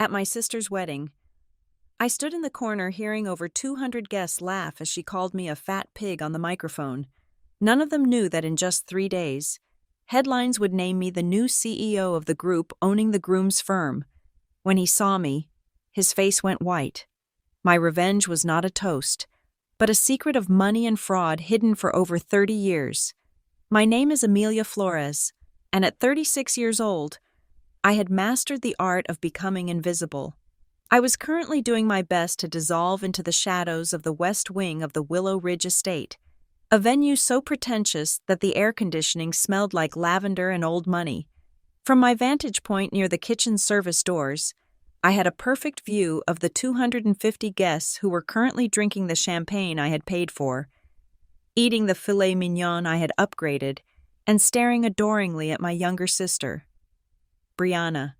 At my sister's wedding, I stood in the corner hearing over 200 guests laugh as she called me a fat pig on the microphone. None of them knew that in just 3 days, headlines would name me the new CEO of the group owning the groom's firm. When he saw me, his face went white. My revenge was not a toast, but a secret of money and fraud hidden for over 30 years. My name is Amelia Flores, and at 36 years old, I had mastered the art of becoming invisible. I was currently doing my best to dissolve into the shadows of the west wing of the Willow Ridge estate, a venue so pretentious that the air conditioning smelled like lavender and old money. From my vantage point near the kitchen service doors, I had a perfect view of the 250 guests who were currently drinking the champagne I had paid for, eating the filet mignon I had upgraded, and staring adoringly at my younger sister, Brianna.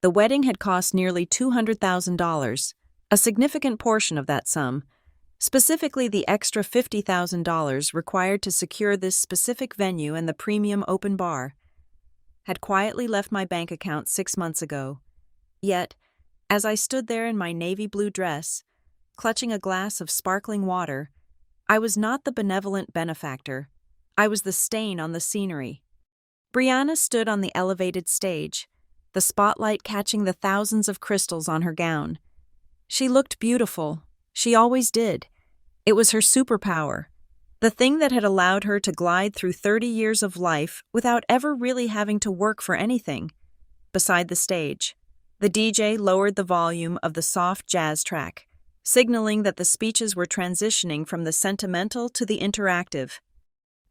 The wedding had cost nearly $200,000, a significant portion of that sum, specifically the extra $50,000 required to secure this specific venue and the premium open bar, had quietly left my bank account 6 months ago. Yet, as I stood there in my navy blue dress, clutching a glass of sparkling water, I was not the benevolent benefactor. I was the stain on the scenery. Brianna stood on the elevated stage, the spotlight catching the thousands of crystals on her gown. She looked beautiful. She always did. It was her superpower, the thing that had allowed her to glide through 30 years of life without ever really having to work for anything. Beside the stage, the DJ lowered the volume of the soft jazz track, signaling that the speeches were transitioning from the sentimental to the interactive.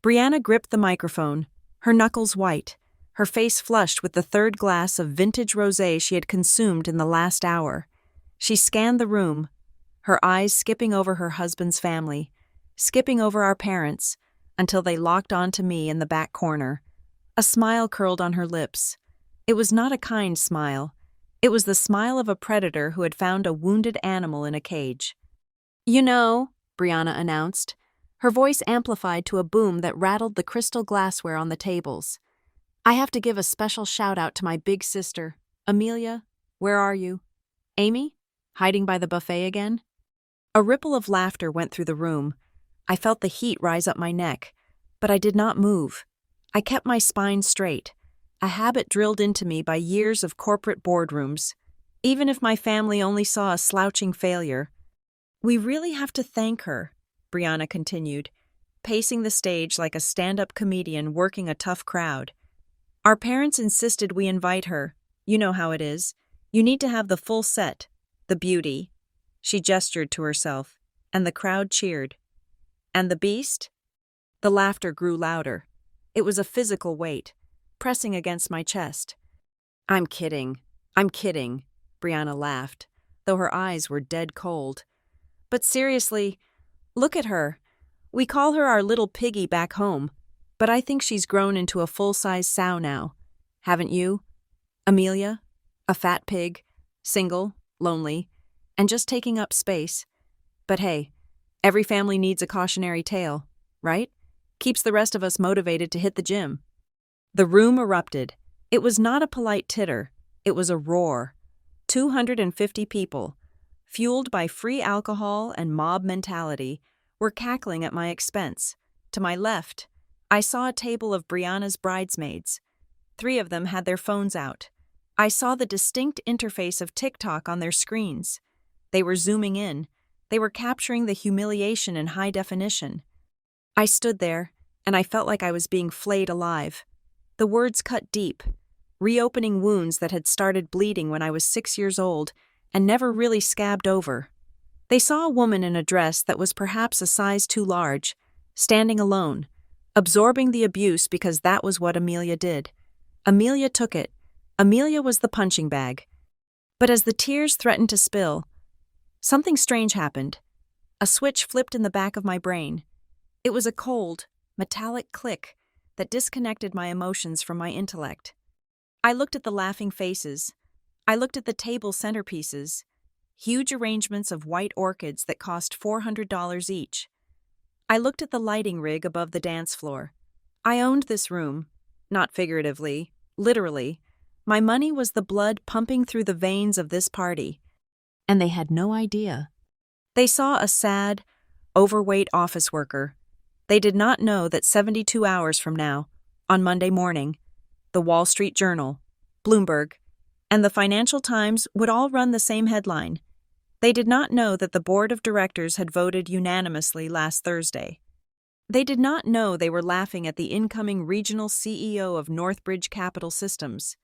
Brianna gripped the microphone, her knuckles white, her face flushed with the third glass of vintage rosé she had consumed in the last hour. She scanned the room, her eyes skipping over her husband's family, skipping over our parents, until they locked onto me in the back corner. A smile curled on her lips. It was not a kind smile. It was the smile of a predator who had found a wounded animal in a cage. "You know," Brianna announced, her voice amplified to a boom that rattled the crystal glassware on the tables. "I have to give a special shout-out to my big sister. Amelia, where are you? Amy? Hiding by the buffet again?" A ripple of laughter went through the room. I felt the heat rise up my neck, but I did not move. I kept my spine straight, a habit drilled into me by years of corporate boardrooms, even if my family only saw a slouching failure. "We really have to thank her," Brianna continued, pacing the stage like a stand-up comedian working a tough crowd. "Our parents insisted we invite her. You know how it is. You need to have the full set, the beauty." She gestured to herself, and the crowd cheered. "And the beast?" The laughter grew louder. It was a physical weight, pressing against my chest. I'm kidding, Brianna laughed, though her eyes were dead cold. "But seriously, look at her. We call her our little piggy back home, but I think she's grown into a full-size sow now. Haven't you? Amelia? A fat pig, single, lonely, and just taking up space. But hey, every family needs a cautionary tale, right? Keeps the rest of us motivated to hit the gym." The room erupted. It was not a polite titter. It was a roar. 250 people, fueled by free alcohol and mob mentality, were cackling at my expense. To my left, I saw a table of Brianna's bridesmaids. 3 of them had their phones out. I saw the distinct interface of TikTok on their screens. They were zooming in. They were capturing the humiliation in high definition. I stood there, and I felt like I was being flayed alive. The words cut deep, reopening wounds that had started bleeding when I was 6 years old and never really scabbed over. They saw a woman in a dress that was perhaps a size too large, standing alone, absorbing the abuse because that was what Amelia did. Amelia took it. Amelia was the punching bag. But as the tears threatened to spill, something strange happened. A switch flipped in the back of my brain. It was a cold, metallic click that disconnected my emotions from my intellect. I looked at the laughing faces. I looked at the table centerpieces, huge arrangements of white orchids that cost $400 each. I looked at the lighting rig above the dance floor. I owned this room, not figuratively, literally. My money was the blood pumping through the veins of this party. And they had no idea. They saw a sad, overweight office worker. They did not know that 72 hours from now, on Monday morning, the Wall Street Journal, Bloomberg, and the Financial Times would all run the same headline. They did not know that the board of directors had voted unanimously last Thursday. They did not know they were laughing at the incoming regional CEO of Northbridge Capital Systems.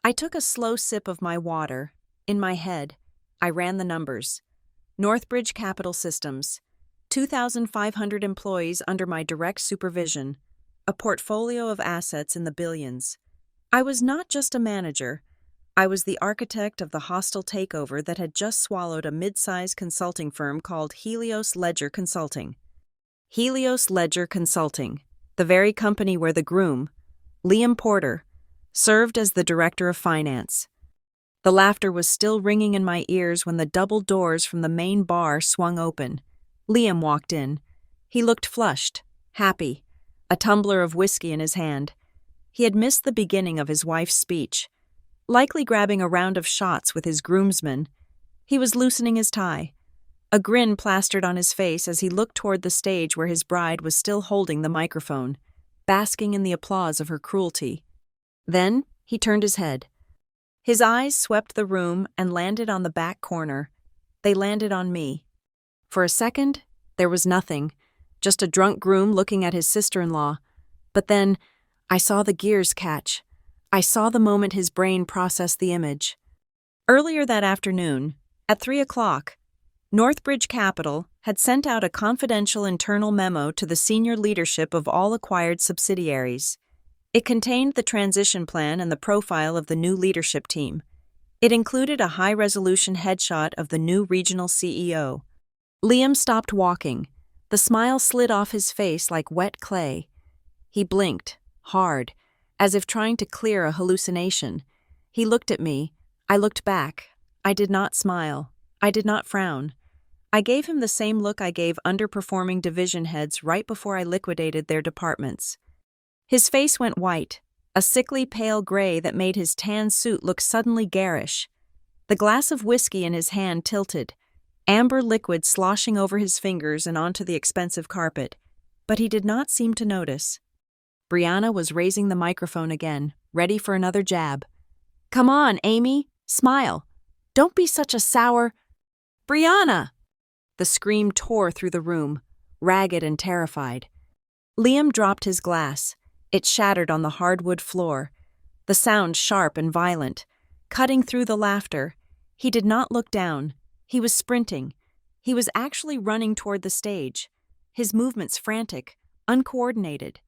I took a slow sip of my water. In my head, I ran the numbers. Northbridge Capital Systems, 2,500 employees under my direct supervision, a portfolio of assets in the billions. I was not just a manager. I was the architect of the hostile takeover that had just swallowed a mid-sized consulting firm called Helios Ledger Consulting. Helios Ledger Consulting, the very company where the groom, Liam Porter, served as the director of finance. The laughter was still ringing in my ears when the double doors from the main bar swung open. Liam walked in. He looked flushed, happy, a tumbler of whiskey in his hand. He had missed the beginning of his wife's speech, likely grabbing a round of shots with his groomsmen. He was loosening his tie. A grin plastered on his face as he looked toward the stage where his bride was still holding the microphone, basking in the applause of her cruelty. Then he turned his head. His eyes swept the room and landed on the back corner. They landed on me. For a second, there was nothing, just a drunk groom looking at his sister-in-law. But then, I saw the gears catch. I saw the moment his brain processed the image. Earlier that afternoon, at 3 o'clock, Northbridge Capital had sent out a confidential internal memo to the senior leadership of all acquired subsidiaries. It contained the transition plan and the profile of the new leadership team. It included a high-resolution headshot of the new regional CEO. Liam stopped walking. The smile slid off his face like wet clay. He blinked, hard, as if trying to clear a hallucination. He looked at me. I looked back. I did not smile. I did not frown. I gave him the same look I gave underperforming division heads right before I liquidated their departments. His face went white, a sickly pale gray that made his tan suit look suddenly garish. The glass of whiskey in his hand tilted, amber liquid sloshing over his fingers and onto the expensive carpet, but he did not seem to notice. Brianna was raising the microphone again, ready for another jab. "Come on, Amy, smile. Don't be such a sour—" "Brianna!" The scream tore through the room, ragged and terrified. Liam dropped his glass. It shattered on the hardwood floor, the sound sharp and violent, cutting through the laughter. He did not look down. He was sprinting. He was actually running toward the stage, his movements frantic, uncoordinated.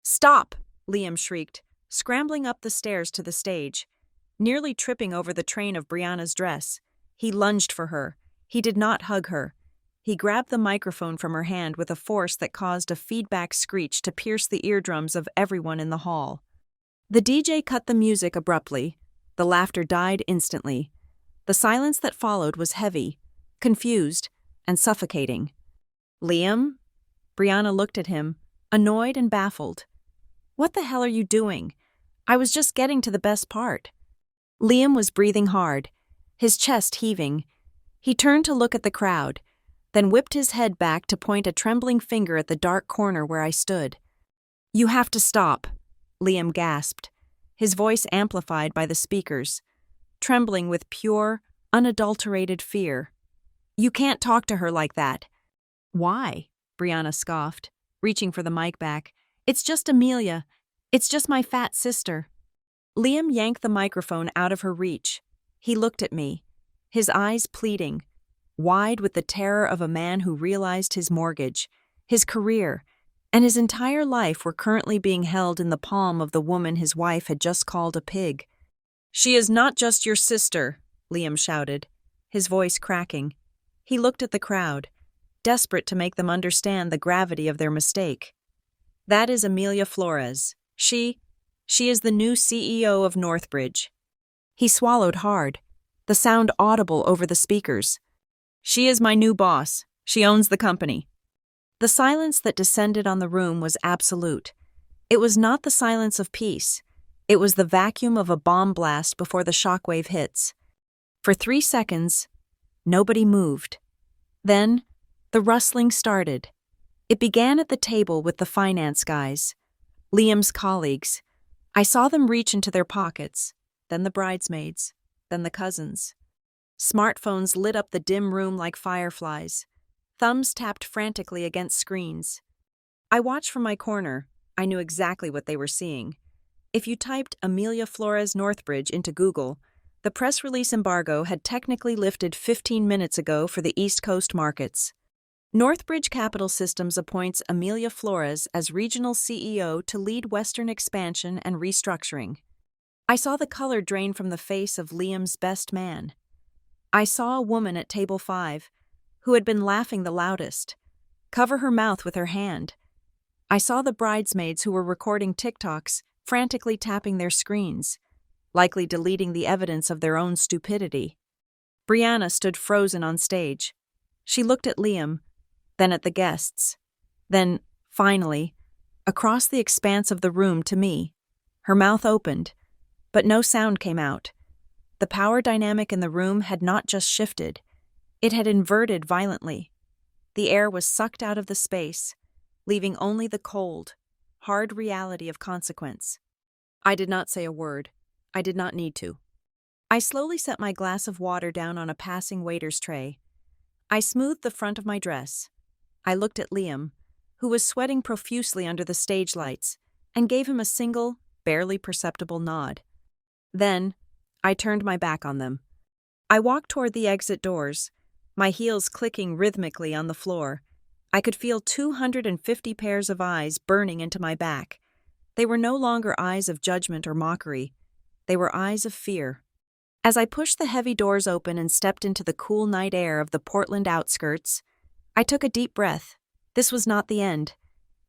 "Stop!" Liam shrieked, scrambling up the stairs to the stage. Nearly tripping over the train of Brianna's dress, he lunged for her. He did not hug her. He grabbed the microphone from her hand with a force that caused a feedback screech to pierce the eardrums of everyone in the hall. The DJ cut the music abruptly. The laughter died instantly. The silence that followed was heavy, confused, and suffocating. "Liam?" Brianna looked at him, annoyed and baffled. "What the hell are you doing? I was just getting to the best part." Liam was breathing hard, his chest heaving. He turned to look at the crowd, then whipped his head back to point a trembling finger at the dark corner where I stood. "You have to stop," Liam gasped, his voice amplified by the speakers, trembling with pure, unadulterated fear. "You can't talk to her like that." "Why?" Brianna scoffed, reaching for the mic back. "It's just Amelia. It's just my fat sister." Liam yanked the microphone out of her reach. He looked at me, his eyes pleading, wide with the terror of a man who realized his mortgage, his career, and his entire life were currently being held in the palm of the woman his wife had just called a pig. "She is not just your sister," Liam shouted, his voice cracking. He looked at the crowd, desperate to make them understand the gravity of their mistake. "That is Amelia Flores. She is the new CEO of Northbridge." He swallowed hard, the sound audible over the speakers. "She is my new boss. She owns the company." The silence that descended on the room was absolute. It was not the silence of peace. It was the vacuum of a bomb blast before the shockwave hits. For 3 seconds, nobody moved. Then, the rustling started. It began at the table with the finance guys, Liam's colleagues. I saw them reach into their pockets, then the bridesmaids, then the cousins. Smartphones lit up the dim room like fireflies. Thumbs tapped frantically against screens. I watched from my corner. I knew exactly what they were seeing. If you typed Amelia Flores Northbridge into Google, the press release embargo had technically lifted 15 minutes ago for the East Coast markets. Northbridge Capital Systems appoints Amelia Flores as regional CEO to lead Western expansion and restructuring. I saw the color drain from the face of Liam's best man. I saw a woman at table 5, who had been laughing the loudest, cover her mouth with her hand. I saw the bridesmaids who were recording TikToks, frantically tapping their screens, likely deleting the evidence of their own stupidity. Brianna stood frozen on stage. She looked at Liam, then at the guests, then, finally, across the expanse of the room to me. Her mouth opened, but no sound came out. The power dynamic in the room had not just shifted, it had inverted violently. The air was sucked out of the space, leaving only the cold, hard reality of consequence. I did not say a word. I did not need to. I slowly set my glass of water down on a passing waiter's tray. I smoothed the front of my dress. I looked at Liam, who was sweating profusely under the stage lights, and gave him a single, barely perceptible nod. Then, I turned my back on them. I walked toward the exit doors, my heels clicking rhythmically on the floor. I could feel 250 pairs of eyes burning into my back. They were no longer eyes of judgment or mockery. They were eyes of fear. As I pushed the heavy doors open and stepped into the cool night air of the Portland outskirts, I took a deep breath. This was not the end.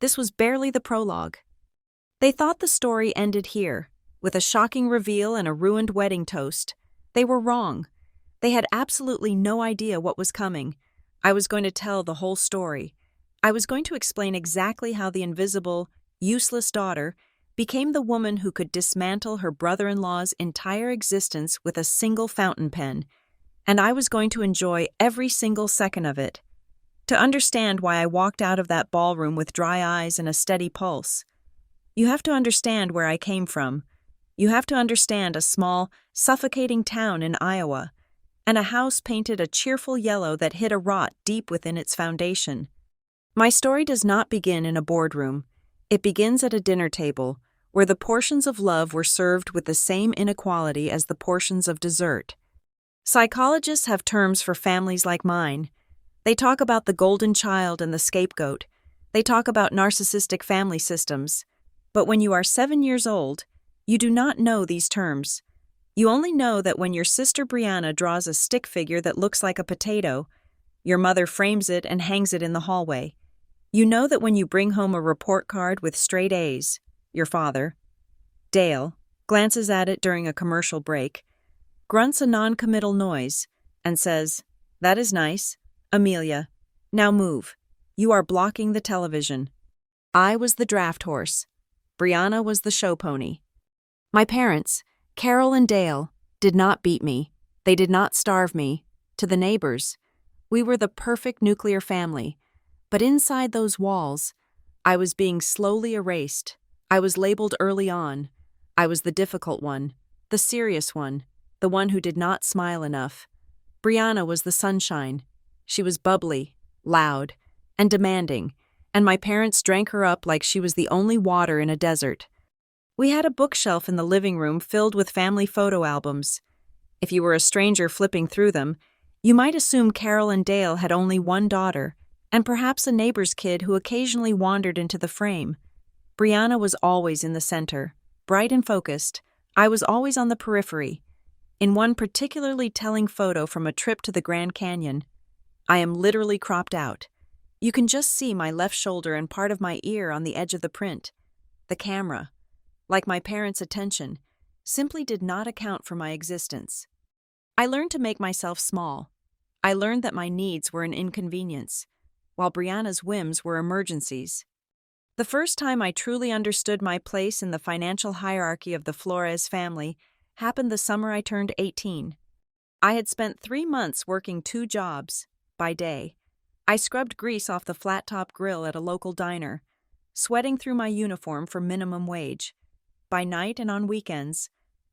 This was barely the prologue. They thought the story ended here, with a shocking reveal and a ruined wedding toast. They were wrong. They had absolutely no idea what was coming. I was going to tell the whole story. I was going to explain exactly how the invisible, useless daughter became the woman who could dismantle her brother-in-law's entire existence with a single fountain pen, and I was going to enjoy every single second of it. To understand why I walked out of that ballroom with dry eyes and a steady pulse, you have to understand where I came from. You have to understand a small, suffocating town in Iowa, and a house painted a cheerful yellow that hid a rot deep within its foundation. My story does not begin in a boardroom. It begins at a dinner table, where the portions of love were served with the same inequality as the portions of dessert. Psychologists have terms for families like mine. They talk about the golden child and the scapegoat. They talk about narcissistic family systems. But when you are 7 years old, you do not know these terms. You only know that when your sister Brianna draws a stick figure that looks like a potato, your mother frames it and hangs it in the hallway. You know that when you bring home a report card with straight A's, your father, Dale, glances at it during a commercial break, grunts a non-committal noise, and says, "That is nice. Amelia, now move. You are blocking the television." I was the draft horse. Brianna was the show pony. My parents, Carol and Dale, did not beat me. They did not starve me. To the neighbors, we were the perfect nuclear family. But inside those walls, I was being slowly erased. I was labeled early on. I was the difficult one, the serious one, the one who did not smile enough. Brianna was the sunshine. She was bubbly, loud, and demanding, and my parents drank her up like she was the only water in a desert. We had a bookshelf in the living room filled with family photo albums. If you were a stranger flipping through them, you might assume Carol and Dale had only one daughter, and perhaps a neighbor's kid who occasionally wandered into the frame. Brianna was always in the center, bright and focused. I was always on the periphery. In one particularly telling photo from a trip to the Grand Canyon, I am literally cropped out. You can just see my left shoulder and part of my ear on the edge of the print. The camera, like my parents' attention, simply did not account for my existence. I learned to make myself small. I learned that my needs were an inconvenience, while Brianna's whims were emergencies. The first time I truly understood my place in the financial hierarchy of the Flores family happened the summer I turned 18. I had spent 3 months working 2 jobs. By day, I scrubbed grease off the flat-top grill at a local diner, sweating through my uniform for minimum wage. By night and on weekends,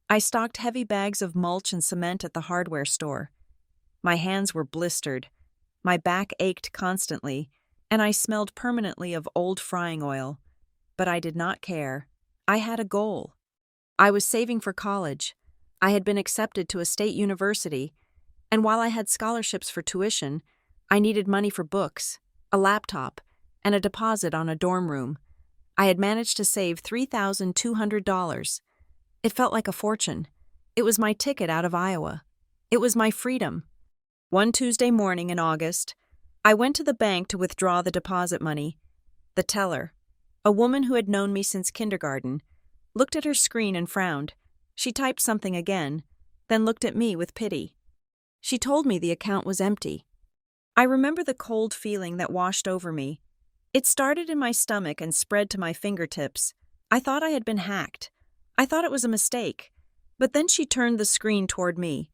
I stocked heavy bags of mulch and cement at the hardware store. My hands were blistered, my back ached constantly, and I smelled permanently of old frying oil. But I did not care. I had a goal. I was saving for college. I had been accepted to a state university, and while I had scholarships for tuition, I needed money for books, a laptop, and a deposit on a dorm room. I had managed to save $3,200. It felt like a fortune. It was my ticket out of Iowa. It was my freedom. One Tuesday morning in August, I went to the bank to withdraw the deposit money. The teller, a woman who had known me since kindergarten, looked at her screen and frowned. She typed something again, then looked at me with pity. She told me the account was empty. I remember the cold feeling that washed over me. It started in my stomach and spread to my fingertips. I thought I had been hacked. I thought it was a mistake. But then she turned the screen toward me.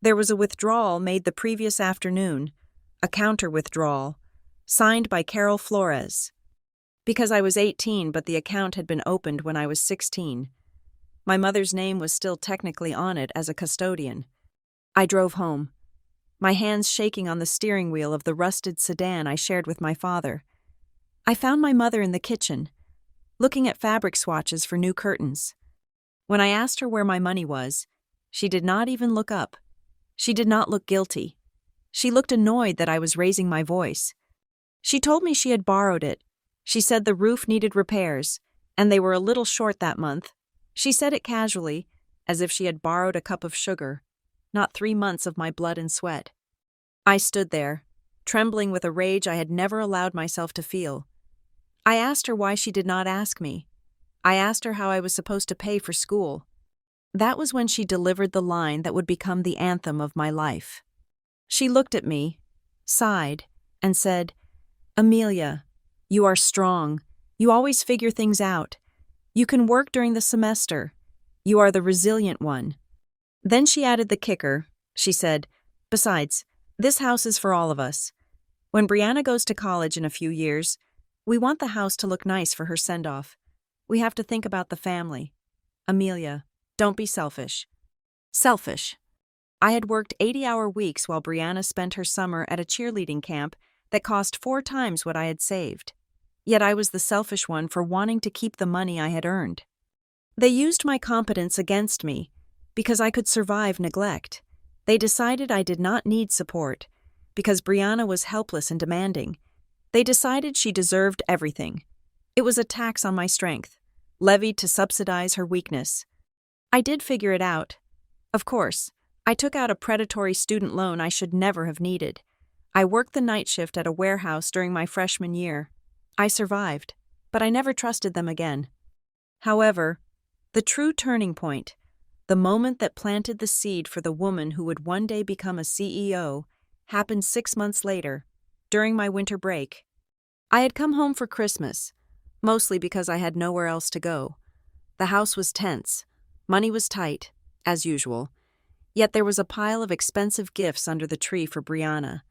There was a withdrawal made the previous afternoon, a counter-withdrawal, signed by Carol Flores. Because I was 18, but the account had been opened when I was 16. My mother's name was still technically on it as a custodian. I drove home, my hands shaking on the steering wheel of the rusted sedan I shared with my father. I found my mother in the kitchen, looking at fabric swatches for new curtains. When I asked her where my money was, she did not even look up. She did not look guilty. She looked annoyed that I was raising my voice. She told me she had borrowed it. She said the roof needed repairs, and they were a little short that month. She said it casually, as if she had borrowed a cup of sugar, not 3 months of my blood and sweat. I stood there, trembling with a rage I had never allowed myself to feel. I asked her why she did not ask me. I asked her how I was supposed to pay for school. That was when she delivered the line that would become the anthem of my life. She looked at me, sighed, and said, "Amelia, you are strong. You always figure things out. You can work during the semester. You are the resilient one." Then she added the kicker. She said, "Besides, this house is for all of us. When Brianna goes to college in a few years, we want the house to look nice for her send-off. We have to think about the family. Amelia, don't be selfish." Selfish. I had worked 80-hour weeks while Brianna spent her summer at a cheerleading camp that cost 4 times what I had saved. Yet I was the selfish one for wanting to keep the money I had earned. They used my competence against me because I could survive neglect. They decided I did not need support because Brianna was helpless and demanding. They decided she deserved everything. It was a tax on my strength, levied to subsidize her weakness. I did figure it out. Of course, I took out a predatory student loan I should never have needed. I worked the night shift at a warehouse during my freshman year. I survived, but I never trusted them again. However, the true turning point, the moment that planted the seed for the woman who would one day become a CEO, happened 6 months later, during my winter break. I had come home for Christmas, mostly because I had nowhere else to go. The house was tense. Money was tight, as usual. Yet there was a pile of expensive gifts under the tree for Brianna.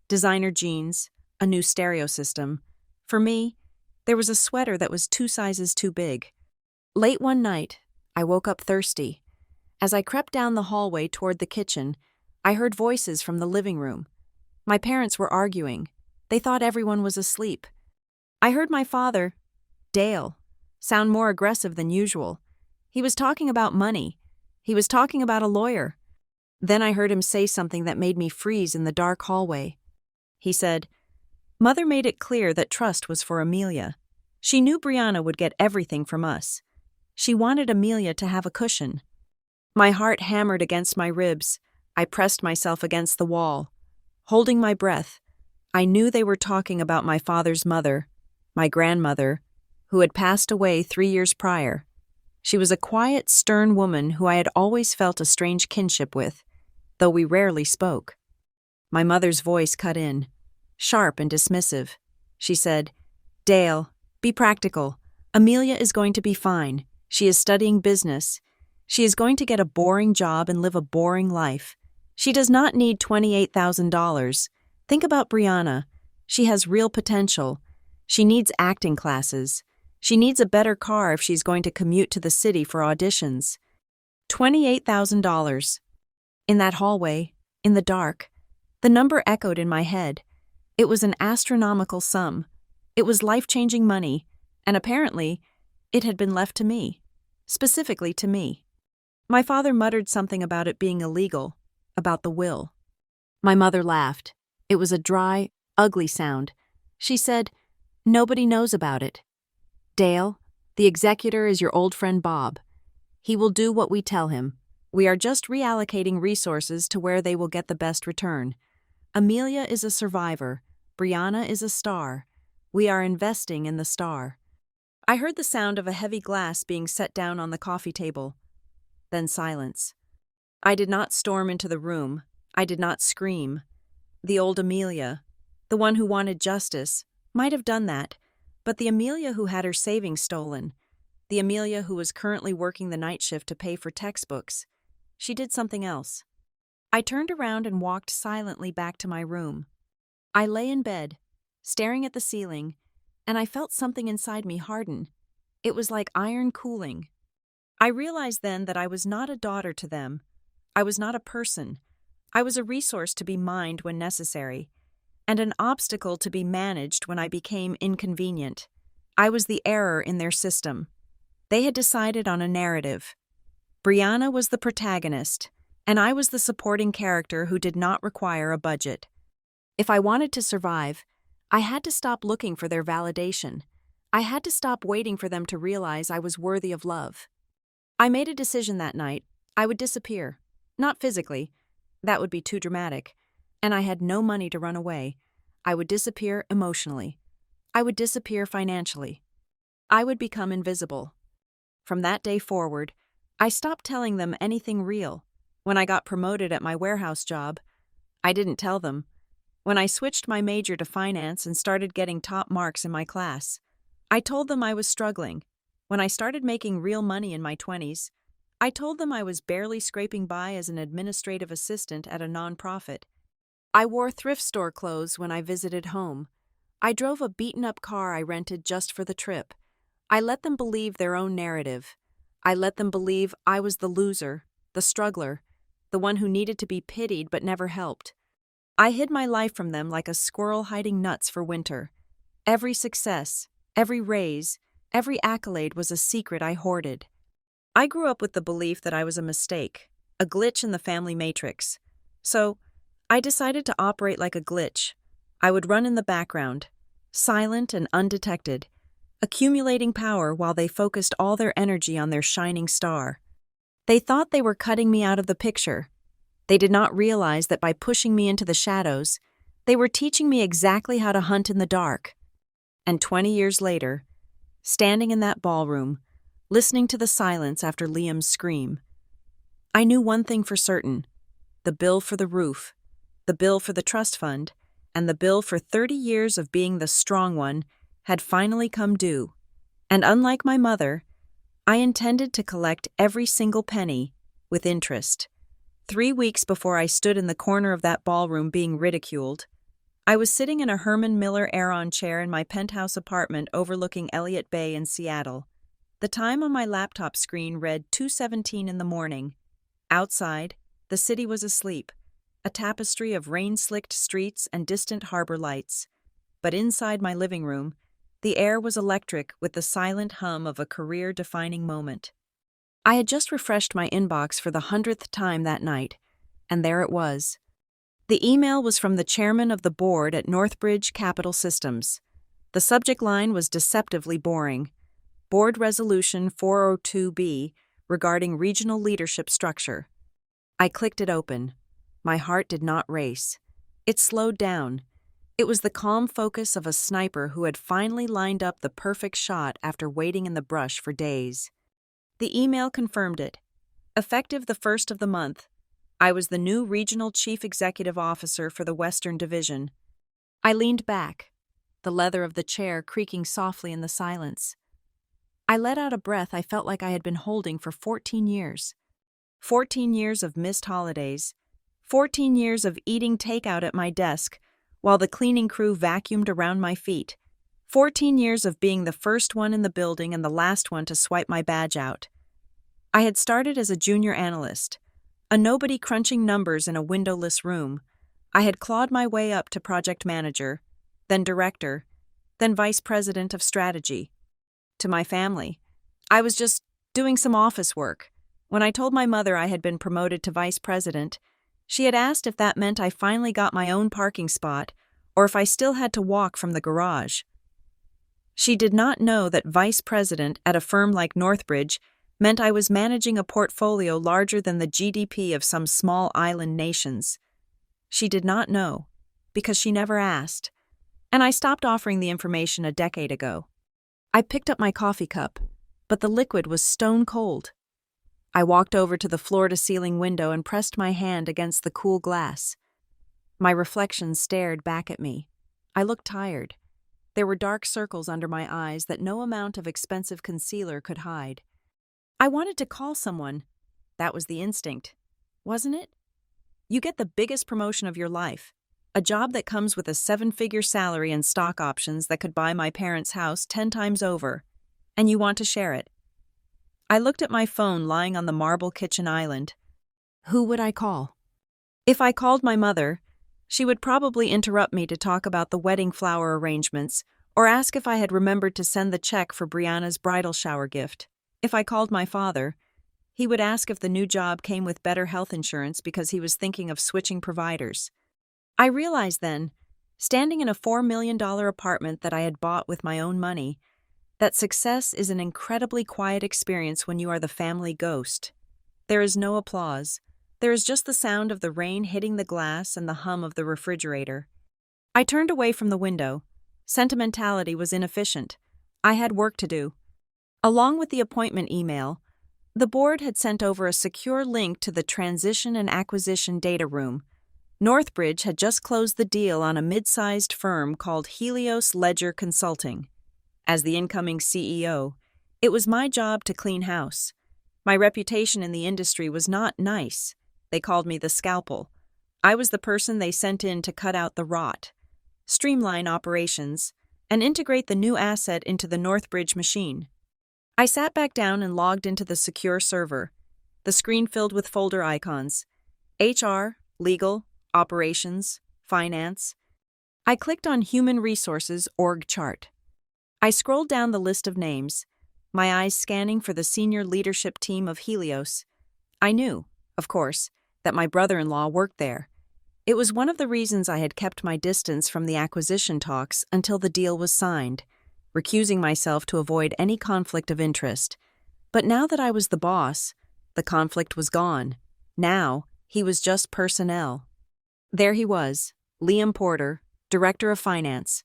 Designer jeans, a new stereo system. For me, there was a sweater that was 2 sizes too big. Late one night, I woke up thirsty. As I crept down the hallway toward the kitchen, I heard voices from the living room. My parents were arguing. They thought everyone was asleep. I heard my father, Dale, sound more aggressive than usual. He was talking about money. He was talking about a lawyer. Then I heard him say something that made me freeze in the dark hallway. He said, "Mother made it clear that trust was for Amelia. She knew Brianna would get everything from us. She wanted Amelia to have a cushion." My heart hammered against my ribs. I pressed myself against the wall. Holding my breath, I knew they were talking about my father's mother, my grandmother, who had passed away 3 years prior. She was a quiet, stern woman who I had always felt a strange kinship with, though we rarely spoke. My mother's voice cut in, sharp and dismissive. She said, "Dale, Be practical. Amelia is going to be fine. She is studying business. She is going to get a boring job and live a boring life. She does not need $28,000. Think about Brianna. She has real potential. She needs acting classes. She needs a better car if she's going to commute to the city for auditions. $28,000. In that hallway, in the dark, the number echoed in my head. It was an astronomical sum. It was life-changing money, and apparently, it had been left to me. Specifically to me. My father muttered something about it being illegal, about the will. My mother laughed. It was a dry, ugly sound. She said, "Nobody knows about it. Dale, the executor is your old friend Bob. He will do what we tell him. We are just reallocating resources to where they will get the best return. Amelia is a survivor. Brianna is a star. We are investing in the star." I heard the sound of a heavy glass being set down on the coffee table. Then silence. I did not storm into the room. I did not scream. The old Amelia, the one who wanted justice, might have done that, but the Amelia who had her savings stolen, the Amelia who was currently working the night shift to pay for textbooks, she did something else. I turned around and walked silently back to my room. I lay in bed, staring at the ceiling, and I felt something inside me harden. It was like iron cooling. I realized then that I was not a daughter to them. I was not a person. I was a resource to be mined when necessary, and an obstacle to be managed when I became inconvenient. I was the error in their system. They had decided on a narrative. Brianna was the protagonist, and I was the supporting character who did not require a budget. If I wanted to survive, I had to stop looking for their validation. I had to stop waiting for them to realize I was worthy of love. I made a decision that night. I would disappear. Not physically. That would be too dramatic. And I had no money to run away. I would disappear emotionally. I would disappear financially. I would become invisible. From that day forward, I stopped telling them anything real. When I got promoted at my warehouse job, I didn't tell them. When I switched my major to finance and started getting top marks in my class, I told them I was struggling. When I started making real money in my 20s, I told them I was barely scraping by as an administrative assistant at a nonprofit. I wore thrift store clothes when I visited home. I drove a beaten-up car I rented just for the trip. I let them believe their own narrative. I let them believe I was the loser, the struggler, the one who needed to be pitied but never helped. I hid my life from them like a squirrel hiding nuts for winter. Every success, every raise, every accolade was a secret I hoarded. I grew up with the belief that I was a mistake, a glitch in the family matrix. So, I decided to operate like a glitch. I would run in the background, silent and undetected, accumulating power while they focused all their energy on their shining star. They thought they were cutting me out of the picture. They did not realize that by pushing me into the shadows, they were teaching me exactly how to hunt in the dark. And 20 years later, standing in that ballroom, listening to the silence after Liam's scream, I knew one thing for certain: the bill for the roof, the bill for the trust fund, and the bill for 30 years of being the strong one had finally come due. And unlike my mother, I intended to collect every single penny with interest. 3 weeks before I stood in the corner of that ballroom being ridiculed, I was sitting in a Herman Miller Aeron chair in my penthouse apartment overlooking Elliott Bay in Seattle. The time on my laptop screen read 2:17 in the morning. Outside, the city was asleep, a tapestry of rain-slicked streets and distant harbor lights. But inside my living room, the air was electric with the silent hum of a career-defining moment. I had just refreshed my inbox for the 100th time that night, and there it was. The email was from the chairman of the board at Northbridge Capital Systems. The subject line was deceptively boring. Board Resolution 402B regarding regional leadership structure. I clicked it open. My heart did not race. It slowed down. It was the calm focus of a sniper who had finally lined up the perfect shot after waiting in the brush for days. The email confirmed it. Effective the 1st of the month, I was the new Regional Chief Executive Officer for the Western Division. I leaned back. the leather of the chair creaking softly in the silence. I let out a breath I felt like I had been holding for 14 years. 14 years of missed holidays. 14 years of eating takeout at my desk while the cleaning crew vacuumed around my feet. 14 years of being the first one in the building and the last one to swipe my badge out. I had started as a junior analyst, a nobody crunching numbers in a windowless room. I had clawed my way up to project manager, then director, then vice president of strategy. To my family, I was just doing some office work. When I told my mother I had been promoted to vice president, she had asked if that meant I finally got my own parking spot or if I still had to walk from the garage. She did not know that vice president at a firm like Northbridge meant I was managing a portfolio larger than the GDP of some small island nations. She did not know, because she never asked, and I stopped offering the information a decade ago. I picked up my coffee cup, but the liquid was stone cold. I walked over to the floor-to-ceiling window and pressed my hand against the cool glass. My reflection stared back at me. I looked tired. There were dark circles under my eyes that no amount of expensive concealer could hide. I wanted to call someone. That was the instinct, wasn't it? You get the biggest promotion of your life, a job that comes with a 7-figure salary and stock options that could buy my parents' house 10 times over, and you want to share it. I looked at my phone lying on the marble kitchen island. Who would I call? If I called my mother, she would probably interrupt me to talk about the wedding flower arrangements or ask if I had remembered to send the check for Brianna's bridal shower gift. If I called my father, he would ask if the new job came with better health insurance because he was thinking of switching providers. I realized then, standing in a $4 million apartment that I had bought with my own money, that success is an incredibly quiet experience when you are the family ghost. There is no applause. There is just the sound of the rain hitting the glass and the hum of the refrigerator. I turned away from the window. Sentimentality was inefficient. I had work to do. Along with the appointment email, the board had sent over a secure link to the transition and acquisition data room. Northbridge had just closed the deal on a mid-sized firm called Helios Ledger Consulting. As the incoming CEO, it was my job to clean house. My reputation in the industry was not nice. They called me the scalpel. I was the person they sent in to cut out the rot, streamline operations, and integrate the new asset into the Northbridge machine. I sat back down and logged into the secure server, the screen filled with folder icons. HR, legal, operations, finance. I clicked on Human Resources org chart. I scrolled down the list of names, my eyes scanning for the senior leadership team of Helios. I knew, of course, that my brother-in-law worked there. It was one of the reasons I had kept my distance from the acquisition talks until the deal was signed, recusing myself to avoid any conflict of interest. But now that I was the boss, the conflict was gone. Now, he was just personnel. There he was, Liam Porter, Director of Finance.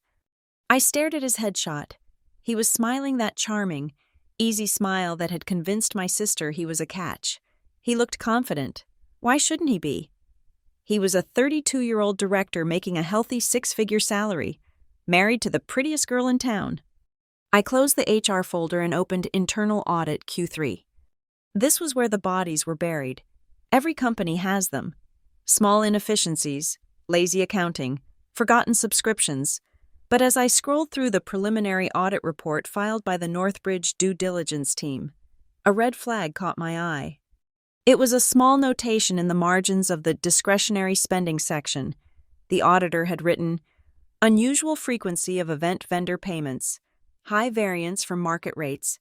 I stared at his headshot. He was smiling that charming, easy smile that had convinced my sister he was a catch. He looked confident. Why shouldn't he be? He was a 32-year-old director making a healthy 6-figure salary, married to the prettiest girl in town. I closed the HR folder and opened Internal Audit Q3. This was where the bodies were buried. Every company has them. Small inefficiencies, lazy accounting, forgotten subscriptions. But as I scrolled through the preliminary audit report filed by the Northbridge due diligence team, a red flag caught my eye. It was a small notation in the margins of the discretionary spending section. The auditor had written, "Unusual frequency of event vendor payments, high variance from market rates.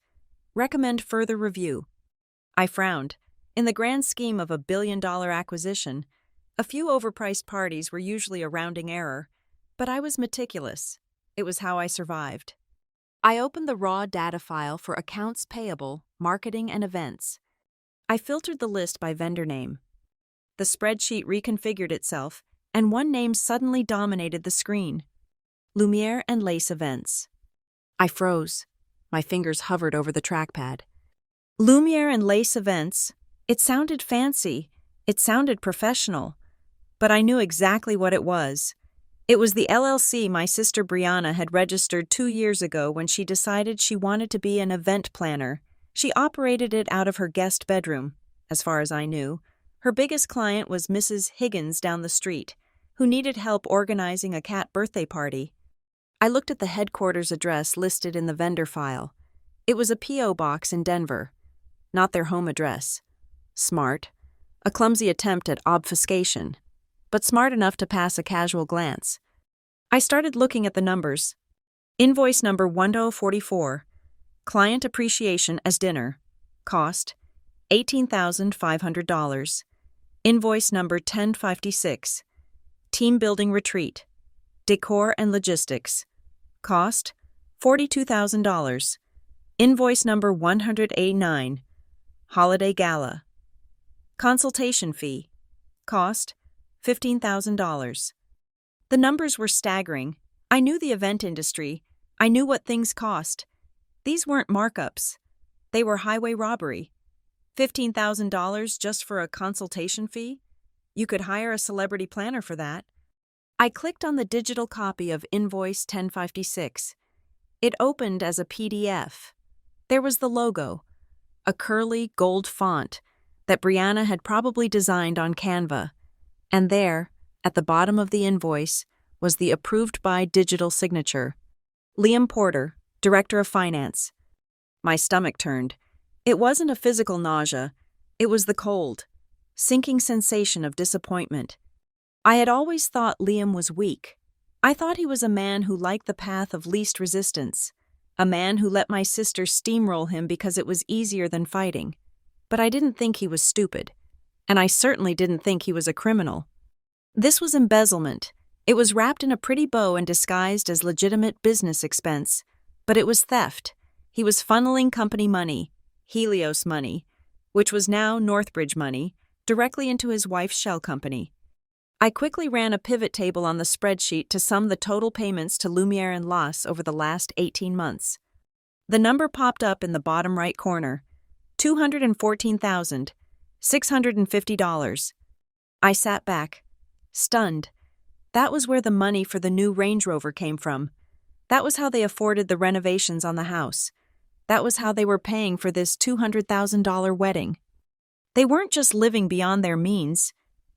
Recommend further review." I frowned. In the grand scheme of a billion-dollar acquisition, a few overpriced parties were usually a rounding error, but I was meticulous. It was how I survived. I opened the raw data file for accounts payable, marketing, and events. I filtered the list by vendor name. The spreadsheet reconfigured itself, and one name suddenly dominated the screen: Lumiere and Lace Events. I froze. My fingers hovered over the trackpad. Lumiere and Lace Events. It sounded fancy. It sounded professional. But I knew exactly what it was. It was the LLC my sister Brianna had registered 2 years ago when she decided she wanted to be an event planner. She operated it out of her guest bedroom, as far as I knew. Her biggest client was Mrs. Higgins down the street, who needed help organizing a cat birthday party. I looked at the headquarters address listed in the vendor file. It was a P.O. box in Denver, not their home address. Smart. A clumsy attempt at obfuscation, but smart enough to pass a casual glance. I started looking at the numbers. Invoice number 1044. Client appreciation as dinner. Cost $18,500. Invoice number 1056. Team building retreat. Decor and logistics. Cost $42,000. Invoice number 189. Holiday gala. Consultation fee. Cost $15,000. The numbers were staggering. I knew the event industry. I knew what things cost. These weren't markups. They were highway robbery. $15,000 just for a consultation fee? You could hire a celebrity planner for that. I clicked on the digital copy of Invoice 1056. It opened as a PDF. There was the logo, a curly gold font that Brianna had probably designed on Canva. And there, at the bottom of the invoice, was the approved by digital signature. Liam Porter, Director of Finance. My stomach turned. It wasn't a physical nausea. It was the cold, sinking sensation of disappointment. I had always thought Liam was weak. I thought he was a man who liked the path of least resistance, a man who let my sister steamroll him because it was easier than fighting. But I didn't think he was stupid, and I certainly didn't think he was a criminal. This was embezzlement. It was wrapped in a pretty bow and disguised as legitimate business expense, but it was theft. He was funneling company money, Helios money, which was now Northbridge money, directly into his wife's shell company. I quickly ran a pivot table on the spreadsheet to sum the total payments to Lumiere and Loss over the last 18 months. The number popped up in the bottom right corner. $214,650. I sat back, stunned. That was where the money for the new Range Rover came from. That was how they afforded the renovations on the house. That was how they were paying for this $200,000 wedding. They weren't just living beyond their means.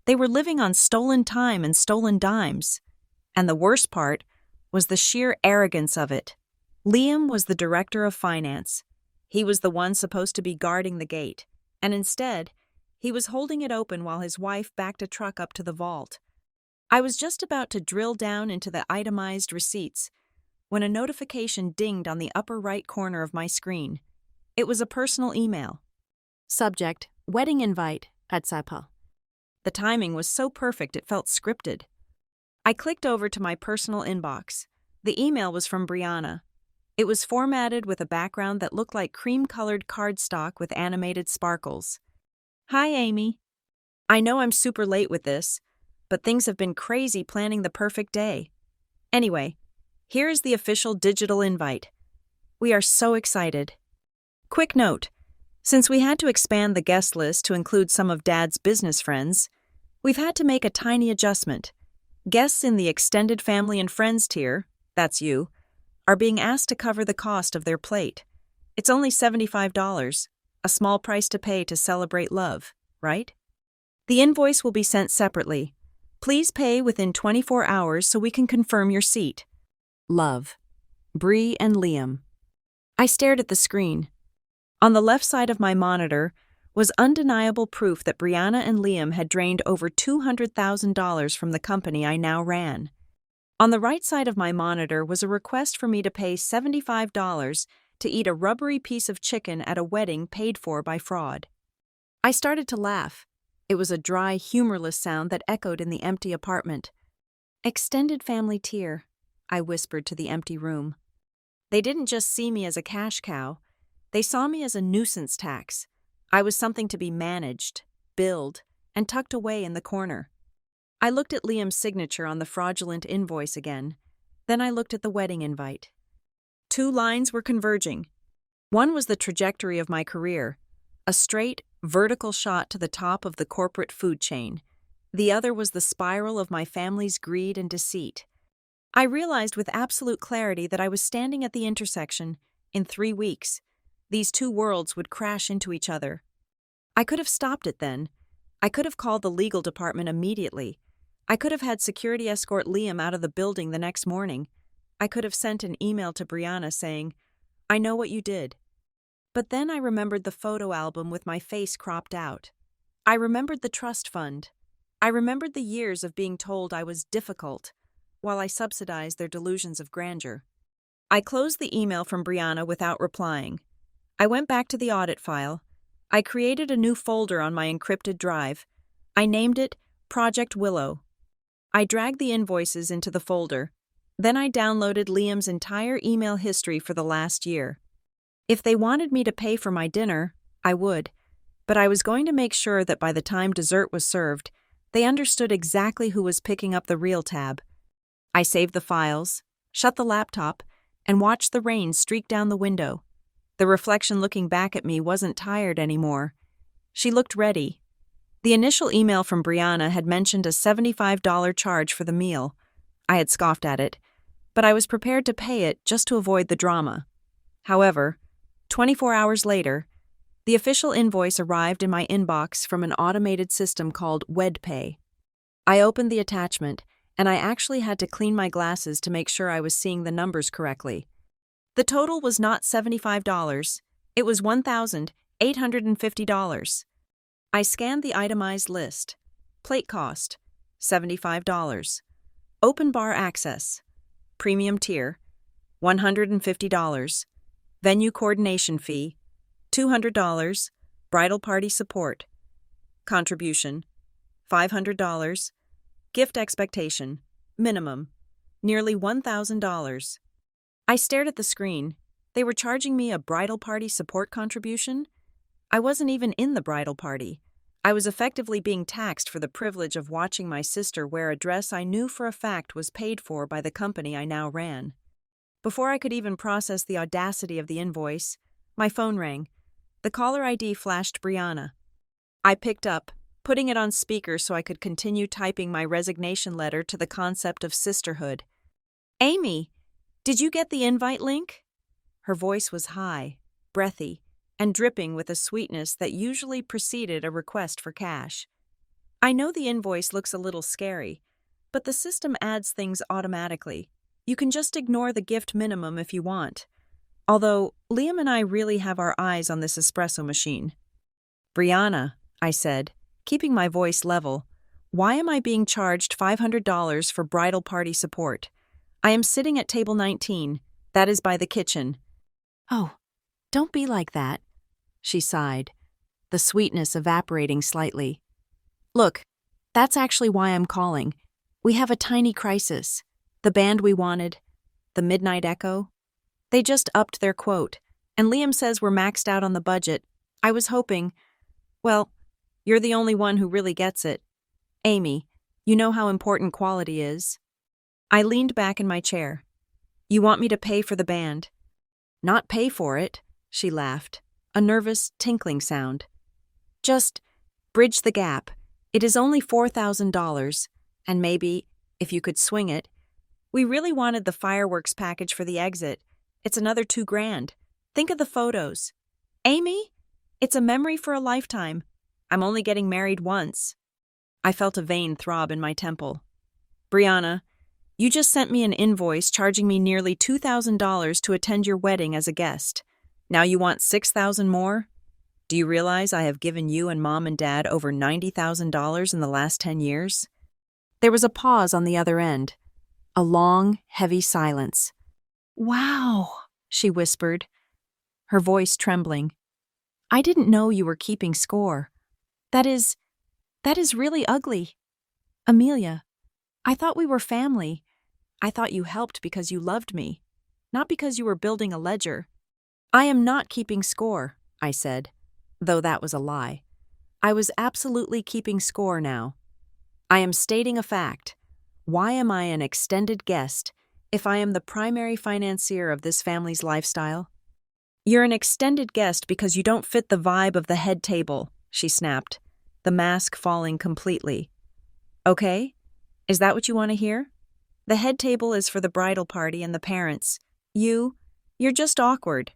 They were living on stolen time and stolen dimes. And the worst part was the sheer arrogance of it. Liam was the director of finance. He was the one supposed to be guarding the gate, and instead, he was holding it open while his wife backed a truck up to the vault. I was just about to drill down into the itemized receipts when a notification dinged on the upper right corner of my screen. It was a personal email. Subject, wedding invite, etc. The timing was so perfect it felt scripted. I clicked over to my personal inbox. The email was from Brianna. It was formatted with a background that looked like cream-colored cardstock with animated sparkles. Hi, Amy. I know I'm super late with this, but things have been crazy planning the perfect day. Anyway, here is the official digital invite. We are so excited. Quick note, since we had to expand the guest list to include some of Dad's business friends, we've had to make a tiny adjustment. Guests in the extended family and friends tier, that's you, are being asked to cover the cost of their plate. It's only $75, a small price to pay to celebrate love, right? The invoice will be sent separately. Please pay within 24 hours so we can confirm your seat. Love. Bree and Liam. I stared at the screen. On the left side of my monitor was undeniable proof that Brianna and Liam had drained over $200,000 from the company I now ran. On the right side of my monitor was a request for me to pay $75 to eat a rubbery piece of chicken at a wedding paid for by fraud. I started to laugh. It was a dry, humorless sound that echoed in the empty apartment. Extended family tier, I whispered to the empty room. They didn't just see me as a cash cow. They saw me as a nuisance tax. I was something to be managed, billed, and tucked away in the corner. I looked at Liam's signature on the fraudulent invoice again. Then I looked at the wedding invite. Two lines were converging. One was the trajectory of my career, a straight, vertical shot to the top of the corporate food chain. The other was the spiral of my family's greed and deceit, I realized with absolute clarity that I was standing at the intersection. In 3 weeks, these two worlds would crash into each other. I could have stopped it then. I could have called the legal department immediately. I could have had security escort Liam out of the building the next morning. I could have sent an email to Brianna saying, "I know what you did." But then I remembered the photo album with my face cropped out. I remembered the trust fund. I remembered the years of being told I was difficult, while I subsidized their delusions of grandeur. I closed the email from Brianna without replying. I went back to the audit file. I created a new folder on my encrypted drive. I named it Project Willow. I dragged the invoices into the folder. Then I downloaded Liam's entire email history for the last year. If they wanted me to pay for my dinner, I would, but I was going to make sure that by the time dessert was served, they understood exactly who was picking up the real tab. I saved the files, shut the laptop, and watched the rain streak down the window. The reflection looking back at me wasn't tired anymore. She looked ready. The initial email from Brianna had mentioned a $75 charge for the meal. I had scoffed at it, but I was prepared to pay it just to avoid the drama. However, 24 hours later, the official invoice arrived in my inbox from an automated system called WedPay. I opened the attachment, and I actually had to clean my glasses to make sure I was seeing the numbers correctly. The total was not $75, it was $1,850. I scanned the itemized list. Plate cost, $75. Open bar access, premium tier, $150. Venue coordination fee, $200. Bridal party support. Contribution, $500. Gift expectation, minimum, nearly $1,000. I stared at the screen. They were charging me a bridal party support contribution? I wasn't even in the bridal party. I was effectively being taxed for the privilege of watching my sister wear a dress I knew for a fact was paid for by the company I now ran. Before I could even process the audacity of the invoice, my phone rang. The caller ID flashed Brianna. I picked up, putting it on speaker so I could continue typing my resignation letter to the concept of sisterhood. "Amy, did you get the invite link?" Her voice was high, breathy, and dripping with a sweetness that usually preceded a request for cash. I know the invoice looks a little scary, but the system adds things automatically. You can just ignore the gift minimum if you want. Although, Liam and I really have our eyes on this espresso machine. "Brianna," I said, keeping my voice level, "why am I being charged $500 for bridal party support? I am sitting at table 19, that is by the kitchen." "Oh, don't be like that," she sighed, the sweetness evaporating slightly. "Look, that's actually why I'm calling. We have a tiny crisis. The band we wanted, the Midnight Echo, they just upped their quote, and Liam says we're maxed out on the budget. I was hoping, well, you're the only one who really gets it. Amy, you know how important quality is." I leaned back in my chair. "You want me to pay for the band?" "Not pay for it," she laughed, a nervous, tinkling sound. "Just bridge the gap. It is only $4,000, and maybe, if you could swing it, we really wanted the fireworks package for the exit. It's another $2,000. Think of the photos. Amy, it's a memory for a lifetime. I'm only getting married once." I felt a vein throb in my temple. "Brianna, you just sent me an invoice charging me nearly $2,000 to attend your wedding as a guest. Now you want $6,000 more? Do you realize I have given you and Mom and Dad over $90,000 in the last 10 years? There was a pause on the other end. A long, heavy silence. "Wow," she whispered, her voice trembling. "I didn't know you were keeping score. That is really ugly. Amelia, I thought we were family. I thought you helped because you loved me, not because you were building a ledger." "I am not keeping score," I said, though that was a lie. I was absolutely keeping score now. I am stating a fact. Why am I an extended guest if I am the primary financier of this family's lifestyle? "You're an extended guest because you don't fit the vibe of the head table," she snapped, the mask falling completely. "Okay? Is that what you want to hear? The head table is for the bridal party and the parents. You're just awkward.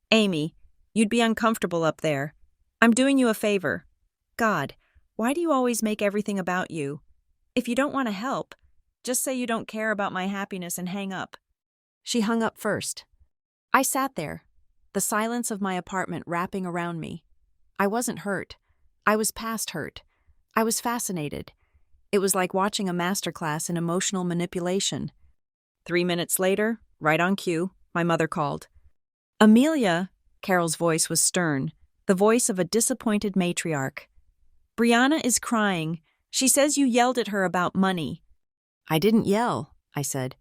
Amy, you'd be uncomfortable up there. I'm doing you a favor. God, why do you always make everything about you? If you don't want to help, just say you don't care about my happiness and hang up." She hung up first. I sat there, the silence of my apartment wrapping around me. I wasn't hurt. I was past hurt. I was fascinated. It was like watching a masterclass in emotional manipulation. 3 minutes later, right on cue, my mother called. "Amelia," Carol's voice was stern, the voice of a disappointed matriarch. "Brianna is crying. She says you yelled at her about money." "I didn't yell," I said.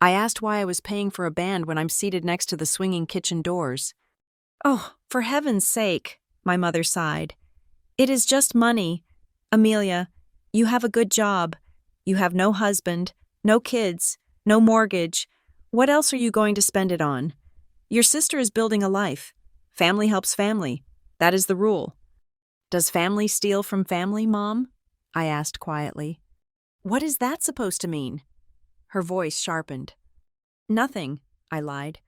"I asked why I was paying for a band when I'm seated next to the swinging kitchen doors." "Oh, for heaven's sake," my mother sighed. "It is just money. Amelia, you have a good job. You have no husband, no kids, no mortgage. What else are you going to spend it on? Your sister is building a life. Family helps family. That is the rule." "Does family steal from family, Mom?" I asked quietly. "What is that supposed to mean?" Her voice sharpened. "Nothing," I lied.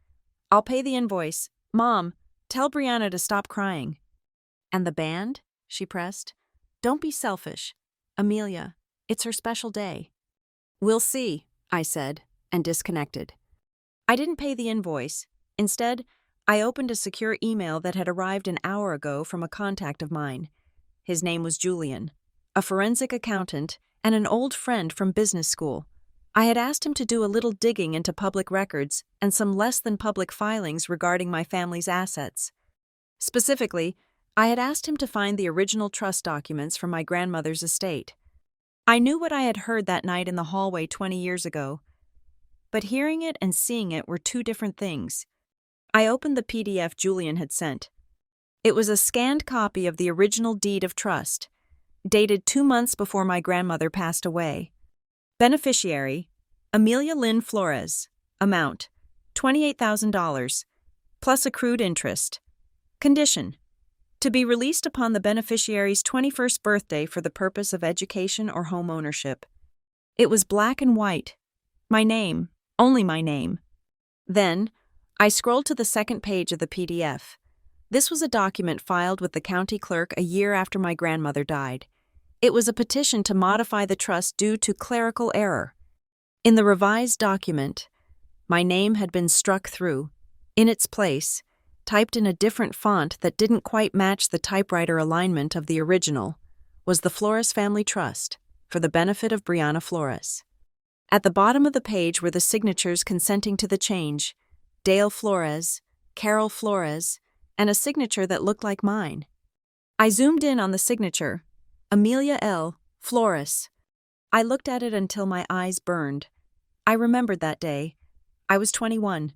"I'll pay the invoice. Mom, tell Brianna to stop crying." "And the band?" she pressed. "Don't be selfish. Amelia, it's her special day." "We'll see," I said, and disconnected. I didn't pay the invoice. Instead, I opened a secure email that had arrived an hour ago from a contact of mine. His name was Julian, a forensic accountant and an old friend from business school. I had asked him to do a little digging into public records and some less-than-public filings regarding my family's assets. Specifically, I had asked him to find the original trust documents from my grandmother's estate. I knew what I had heard that night in the hallway 20 years ago, but hearing it and seeing it were two different things. I opened the PDF Julian had sent. It was a scanned copy of the original deed of trust, dated 2 months before my grandmother passed away. Beneficiary, Amelia Lynn Flores. Amount, $28,000, plus accrued interest. Condition, to be released upon the beneficiary's 21st birthday for the purpose of education or home ownership. It was black and white. My name, only my name. Then, I scrolled to the second page of the PDF. This was a document filed with the county clerk a year after my grandmother died. It was a petition to modify the trust due to clerical error. In the revised document, my name had been struck through. In its place, typed in a different font that didn't quite match the typewriter alignment of the original, was the Flores Family Trust, for the benefit of Brianna Flores. At the bottom of the page were the signatures consenting to the change: Dale Flores, Carol Flores, and a signature that looked like mine. I zoomed in on the signature, Amelia L. Flores. I looked at it until my eyes burned. I remembered that day. I was 21.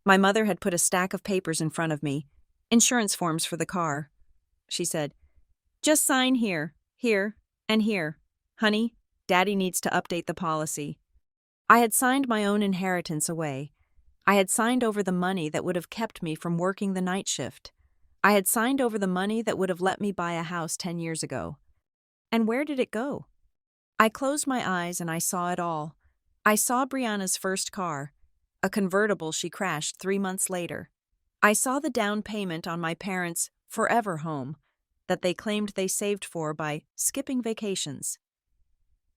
My mother had put a stack of papers in front of me, insurance forms for the car. She said, "Just sign here, here, and here. Honey, Daddy needs to update the policy." I had signed my own inheritance away. I had signed over the money that would have kept me from working the night shift. I had signed over the money that would have let me buy a house 10 years ago. And where did it go? I closed my eyes and I saw it all. I saw Brianna's first car, a convertible she crashed 3 months later. I saw the down payment on my parents' forever home that they claimed they saved for by skipping vacations.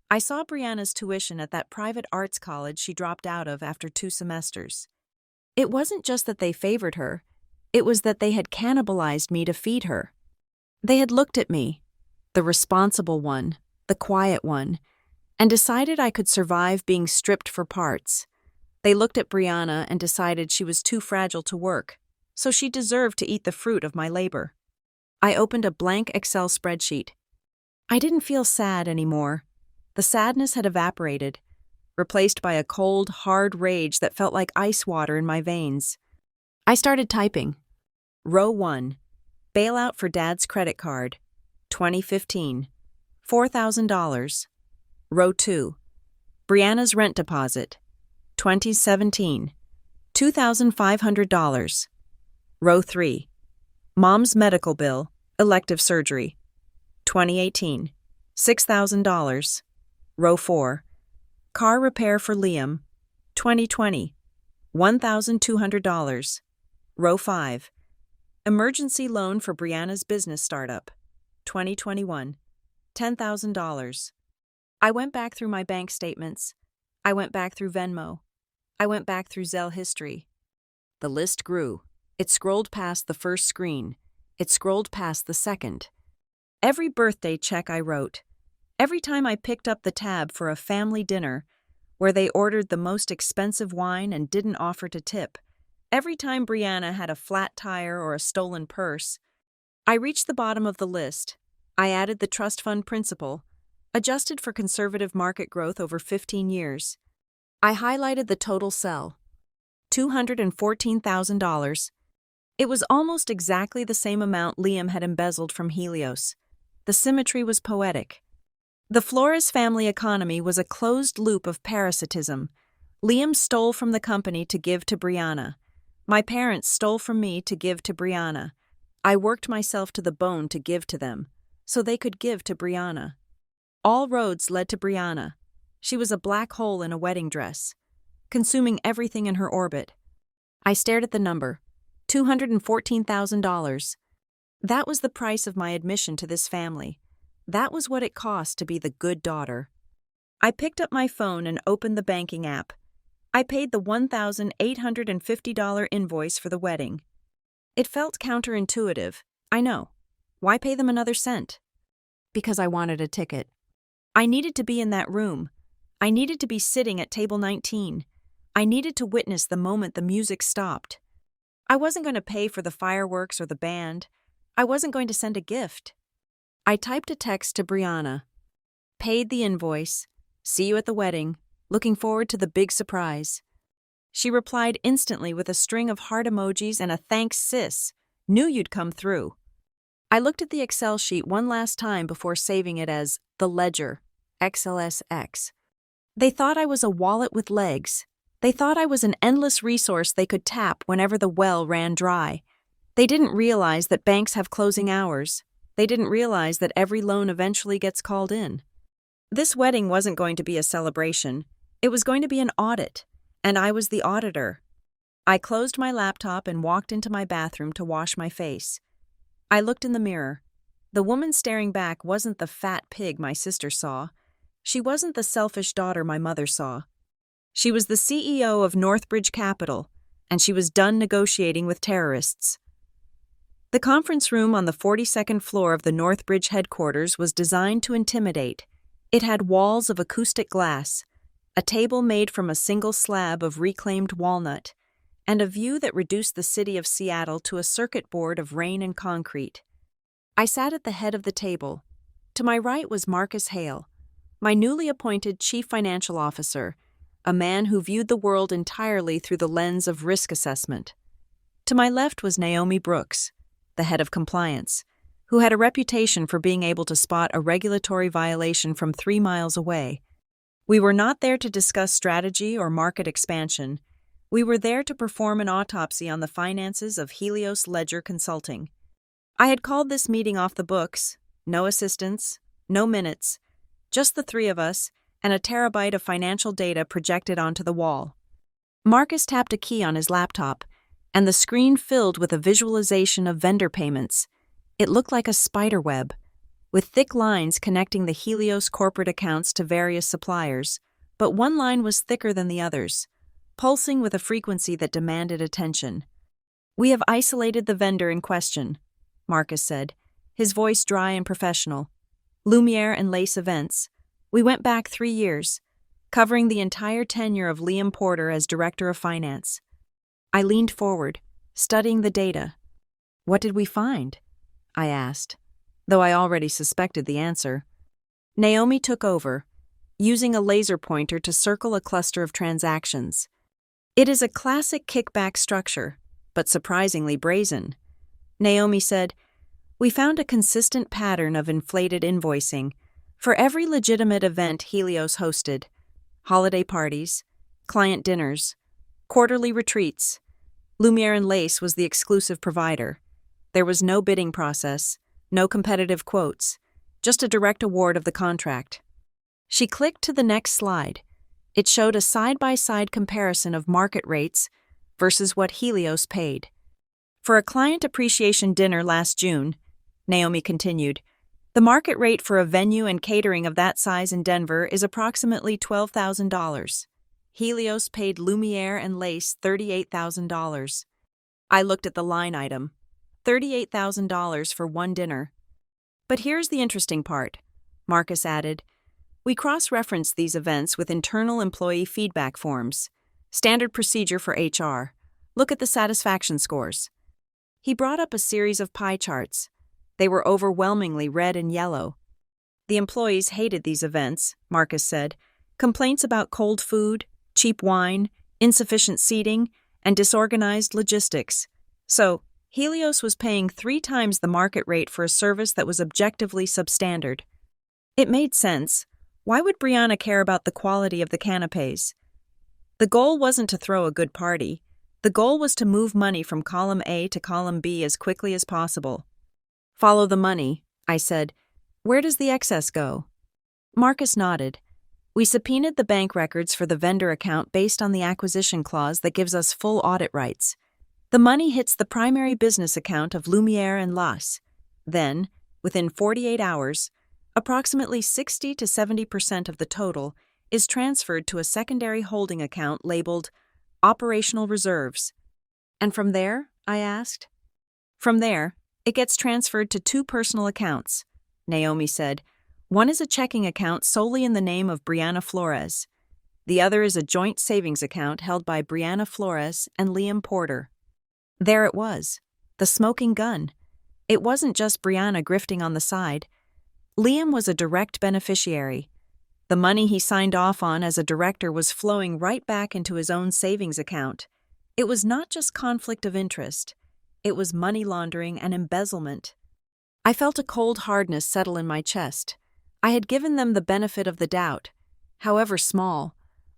I saw Brianna's tuition at that private arts college she dropped out of after 2 semesters. It wasn't just that they favored her, it was that they had cannibalized me to feed her. They had looked at me, the responsible one, the quiet one, and decided I could survive being stripped for parts. They looked at Brianna and decided she was too fragile to work, so she deserved to eat the fruit of my labor. I opened a blank Excel spreadsheet. I didn't feel sad anymore. The sadness had evaporated, replaced by a cold, hard rage that felt like ice water in my veins. I started typing. Row 1. Bailout for Dad's credit card. 2015. $4,000. Row 2. Brianna's rent deposit. 2017. $2,500. Row 3. Mom's medical bill, elective surgery. 2018. $6,000. Row 4. Car repair for Liam, 2020, $1,200. Row 5. Emergency loan for Brianna's business startup, 2021, $10,000. I went back through my bank statements. I went back through Venmo. I went back through Zelle history. The list grew. It scrolled past the first screen. It scrolled past the second. Every birthday check I wrote. Every time I picked up the tab for a family dinner where they ordered the most expensive wine and didn't offer to tip. Every time Brianna had a flat tire or a stolen purse. I reached the bottom of the list. I added the trust fund principal, adjusted for conservative market growth over 15 years. I highlighted the total sell, $214,000. It was almost exactly the same amount Liam had embezzled from Helios. The symmetry was poetic. The Flores family economy was a closed loop of parasitism. Liam stole from the company to give to Brianna. My parents stole from me to give to Brianna. I worked myself to the bone to give to them, so they could give to Brianna. All roads led to Brianna. She was a black hole in a wedding dress, consuming everything in her orbit. I stared at the number, $214,000. That was the price of my admission to this family. That was what it cost to be the good daughter. I picked up my phone and opened the banking app. I paid the $1,850 invoice for the wedding. It felt counterintuitive. I know. Why pay them another cent? Because I wanted a ticket. I needed to be in that room. I needed to be sitting at table 19. I needed to witness the moment the music stopped. I wasn't going to pay for the fireworks or the band. I wasn't going to send a gift. I typed a text to Brianna. Paid the invoice. See you at the wedding. Looking forward to the big surprise. She replied instantly with a string of heart emojis and a thanks sis. Knew you'd come through. I looked at the Excel sheet one last time before saving it as the ledger, XLSX. They thought I was a wallet with legs. They thought I was an endless resource they could tap whenever the well ran dry. They didn't realize that banks have closing hours. They didn't realize that every loan eventually gets called in. This wedding wasn't going to be a celebration. It was going to be an audit, and I was the auditor. I closed my laptop and walked into my bathroom to wash my face. I looked in the mirror. The woman staring back wasn't the fat pig my sister saw. She wasn't the selfish daughter my mother saw. She was the CEO of Northbridge Capital, and she was done negotiating with terrorists. The conference room on the 42nd floor of the Northbridge headquarters was designed to intimidate. It had walls of acoustic glass, a table made from a single slab of reclaimed walnut, and a view that reduced the city of Seattle to a circuit board of rain and concrete. I sat at the head of the table. To my right was Marcus Hale, my newly appointed Chief Financial Officer, a man who viewed the world entirely through the lens of risk assessment. To my left was Naomi Brooks, the head of compliance, who had a reputation for being able to spot a regulatory violation from 3 miles away. We were not there to discuss strategy or market expansion. We were there to perform an autopsy on the finances of Helios Ledger Consulting. I had called this meeting off the books, no assistants, no minutes, just the 3 of us, and a terabyte of financial data projected onto the wall. Marcus tapped a key on his laptop, and the screen filled with a visualization of vendor payments. It looked like a spider web, with thick lines connecting the Helios corporate accounts to various suppliers, but one line was thicker than the others, pulsing with a frequency that demanded attention. "We have isolated the vendor in question," Marcus said, his voice dry and professional. "Lumiere and Lace Events. We went back 3 years, covering the entire tenure of Liam Porter as Director of Finance." I leaned forward, studying the data. "What did we find?" I asked, though I already suspected the answer. Naomi took over, using a laser pointer to circle a cluster of transactions. "It is a classic kickback structure, but surprisingly brazen." Naomi said, "We found a consistent pattern of inflated invoicing for every legitimate event Helios hosted: holiday parties, client dinners, quarterly retreats. Lumiere and Lace was the exclusive provider. There was no bidding process, no competitive quotes, just a direct award of the contract." She clicked to the next slide, It showed a side-by-side comparison of market rates versus what Helios paid. For a client appreciation dinner last June, Naomi continued, the market rate for a venue and catering of that size in Denver is approximately $12,000. Helios paid Lumiere and Lace $38,000. I looked at the line item. $38,000 for one dinner. But here's the interesting part, Marcus added. We cross-referenced these events with internal employee feedback forms. Standard procedure for HR. Look at the satisfaction scores. He brought up a series of pie charts. They were overwhelmingly red and yellow. The employees hated these events, Marcus said. Complaints about cold food, cheap wine, insufficient seating, and disorganized logistics. So, Helios was paying 3 times the market rate for a service that was objectively substandard. It made sense. Why would Brianna care about the quality of the canapes? The goal wasn't to throw a good party. The goal was to move money from column A to column B as quickly as possible. Follow the money, I said. Where does the excess go? Marcus nodded. We subpoenaed the bank records for the vendor account based on the acquisition clause that gives us full audit rights. The money hits the primary business account of Lumiere and Lace. Then, within 48 hours, approximately 60 to 70% of the total is transferred to a secondary holding account labeled Operational Reserves. And from there, I asked? From there, it gets transferred to 2 personal accounts, Naomi said. One is a checking account solely in the name of Brianna Flores. The other is a joint savings account held by Brianna Flores and Liam Porter. There it was, the smoking gun. It wasn't just Brianna grifting on the side. Liam was a direct beneficiary. The money he signed off on as a director was flowing right back into his own savings account. It was not just conflict of interest. It was money laundering and embezzlement. I felt a cold hardness settle in my chest. I had given them the benefit of the doubt, however small.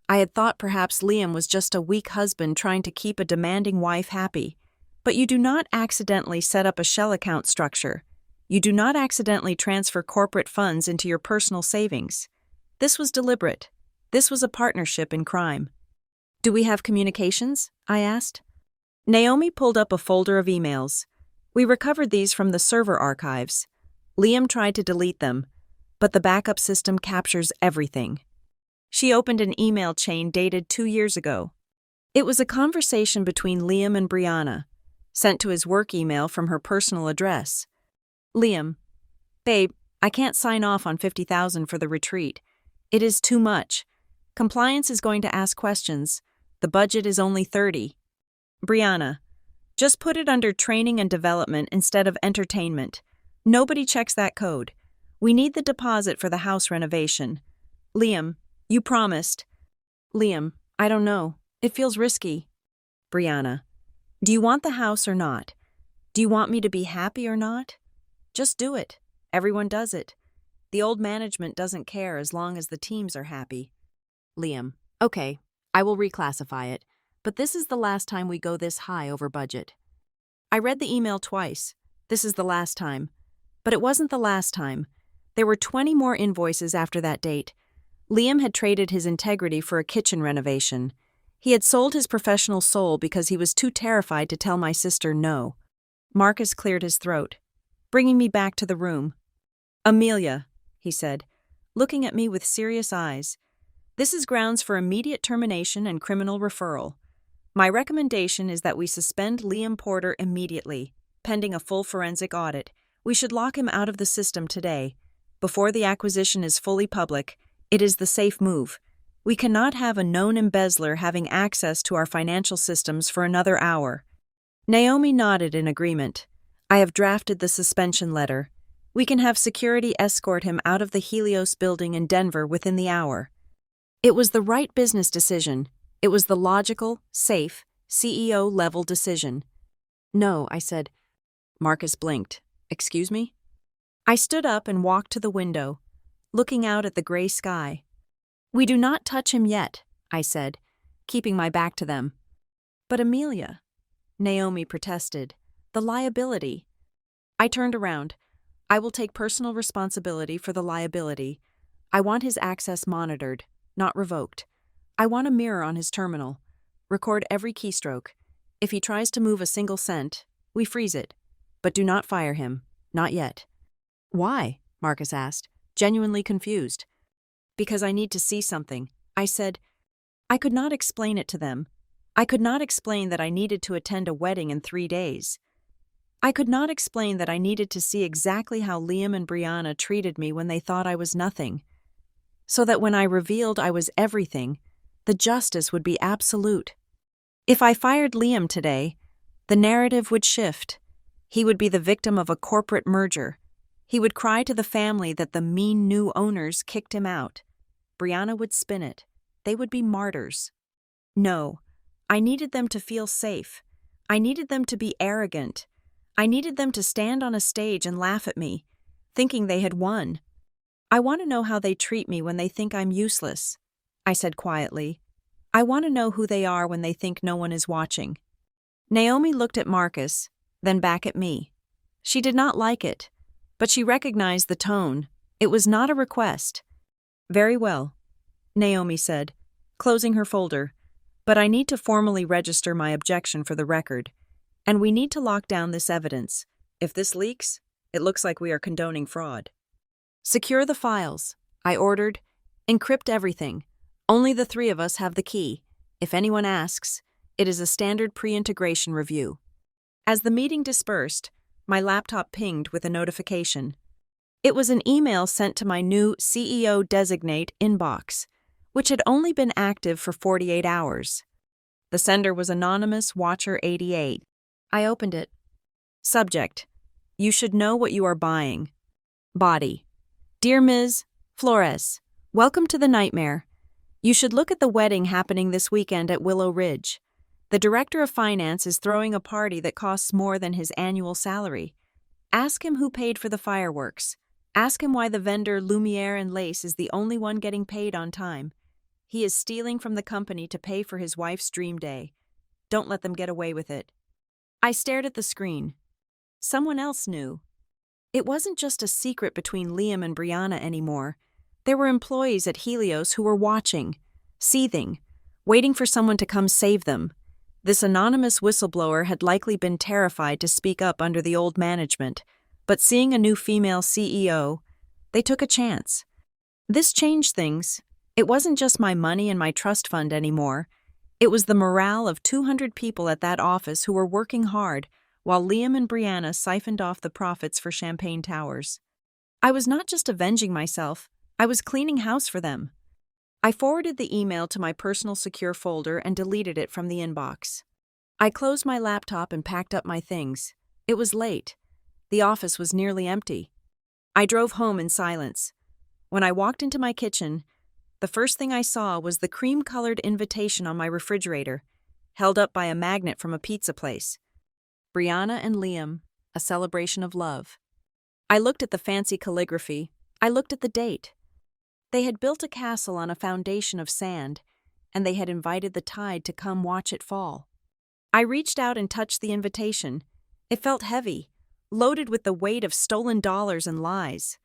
I had thought perhaps Liam was just a weak husband trying to keep a demanding wife happy. But you do not accidentally set up a shell account structure. You do not accidentally transfer corporate funds into your personal savings. This was deliberate. This was a partnership in crime. Do we have communications? I asked. Naomi pulled up a folder of emails. We recovered these from the server archives. Liam tried to delete them, but the backup system captures everything. She opened an email chain dated 2 years ago. It was a conversation between Liam and Brianna, sent to his work email from her personal address. Liam, babe, I can't sign off on $50,000 for the retreat. It is too much. Compliance is going to ask questions. The budget is only $30,000. Brianna, just put it under training and development instead of entertainment. Nobody checks that code. We need the deposit for the house renovation. Liam, you promised. Liam, I don't know. It feels risky. Brianna, do you want the house or not? Do you want me to be happy or not? Just do it. Everyone does it. The old management doesn't care as long as the teams are happy. Liam, okay, I will reclassify it, but this is the last time we go this high over budget. I read the email twice. This is the last time. But it wasn't the last time. There were 20 more invoices after that date. Liam had traded his integrity for a kitchen renovation. He had sold his professional soul because he was too terrified to tell my sister no. Marcus cleared his throat, bringing me back to the room. Amelia, he said, looking at me with serious eyes, this is grounds for immediate termination and criminal referral. My recommendation is that we suspend Liam Porter immediately, pending a full forensic audit. We should lock him out of the system today. Before the acquisition is fully public, it is the safe move. We cannot have a known embezzler having access to our financial systems for another hour. Naomi nodded in agreement. I have drafted the suspension letter. We can have security escort him out of the Helios building in Denver within the hour. It was the right business decision. It was the logical, safe, CEO-level decision. No, I said. Marcus blinked. Excuse me? I stood up and walked to the window, looking out at the gray sky. We do not touch him yet, I said, keeping my back to them. But Amelia, Naomi protested, the liability. I turned around. I will take personal responsibility for the liability. I want his access monitored, not revoked. I want a mirror on his terminal. Record every keystroke. If he tries to move a single cent, we freeze it. But do not fire him. Not yet. Why? Marcus asked, genuinely confused. Because I need to see something. I said. I could not explain it to them. I could not explain that I needed to attend a wedding in 3 days. I could not explain that I needed to see exactly how Liam and Brianna treated me when they thought I was nothing. So that when I revealed I was everything, the justice would be absolute. If I fired Liam today, the narrative would shift. He would be the victim of a corporate merger. He would cry to the family that the mean new owners kicked him out. Brianna would spin it. They would be martyrs. No, I needed them to feel safe. I needed them to be arrogant. I needed them to stand on a stage and laugh at me, thinking they had won. I want to know how they treat me when they think I'm useless, I said quietly. I want to know who they are when they think no one is watching. Naomi looked at Marcus, then back at me. She did not like it, but she recognized the tone. It was not a request. Very well, Naomi said, closing her folder. But I need to formally register my objection for the record, and we need to lock down this evidence. If this leaks, it looks like we are condoning fraud. Secure the files, I ordered. Encrypt everything. Only the 3 of us have the key. If anyone asks, it is a standard pre-integration review. As the meeting dispersed, my laptop pinged with a notification. It was an email sent to my new CEO-designate inbox, which had only been active for 48 hours. The sender was Anonymous Watcher 88. I opened it. Subject: You should know what you are buying. Body: Dear Ms. Flores, welcome to the nightmare. You should look at the wedding happening this weekend at Willow Ridge. The director of finance is throwing a party that costs more than his annual salary. Ask him who paid for the fireworks. Ask him why the vendor Lumiere and Lace is the only one getting paid on time. He is stealing from the company to pay for his wife's dream day. Don't let them get away with it. I stared at the screen. Someone else knew. It wasn't just a secret between Liam and Brianna anymore. There were employees at Helios who were watching, seething, waiting for someone to come save them. This anonymous whistleblower had likely been terrified to speak up under the old management, but seeing a new female CEO, they took a chance. This changed things. It wasn't just my money and my trust fund anymore. It was the morale of 200 people at that office who were working hard while Liam and Brianna siphoned off the profits for Champagne Towers. I was not just avenging myself, I was cleaning house for them. I forwarded the email to my personal secure folder and deleted it from the inbox. I closed my laptop and packed up my things. It was late. The office was nearly empty. I drove home in silence. When I walked into my kitchen, the first thing I saw was the cream-colored invitation on my refrigerator, held up by a magnet from a pizza place. Brianna and Liam, a celebration of love. I looked at the fancy calligraphy. I looked at the date. They had built a castle on a foundation of sand, and they had invited the tide to come watch it fall. I reached out and touched the invitation. It felt heavy, loaded with the weight of stolen dollars and lies.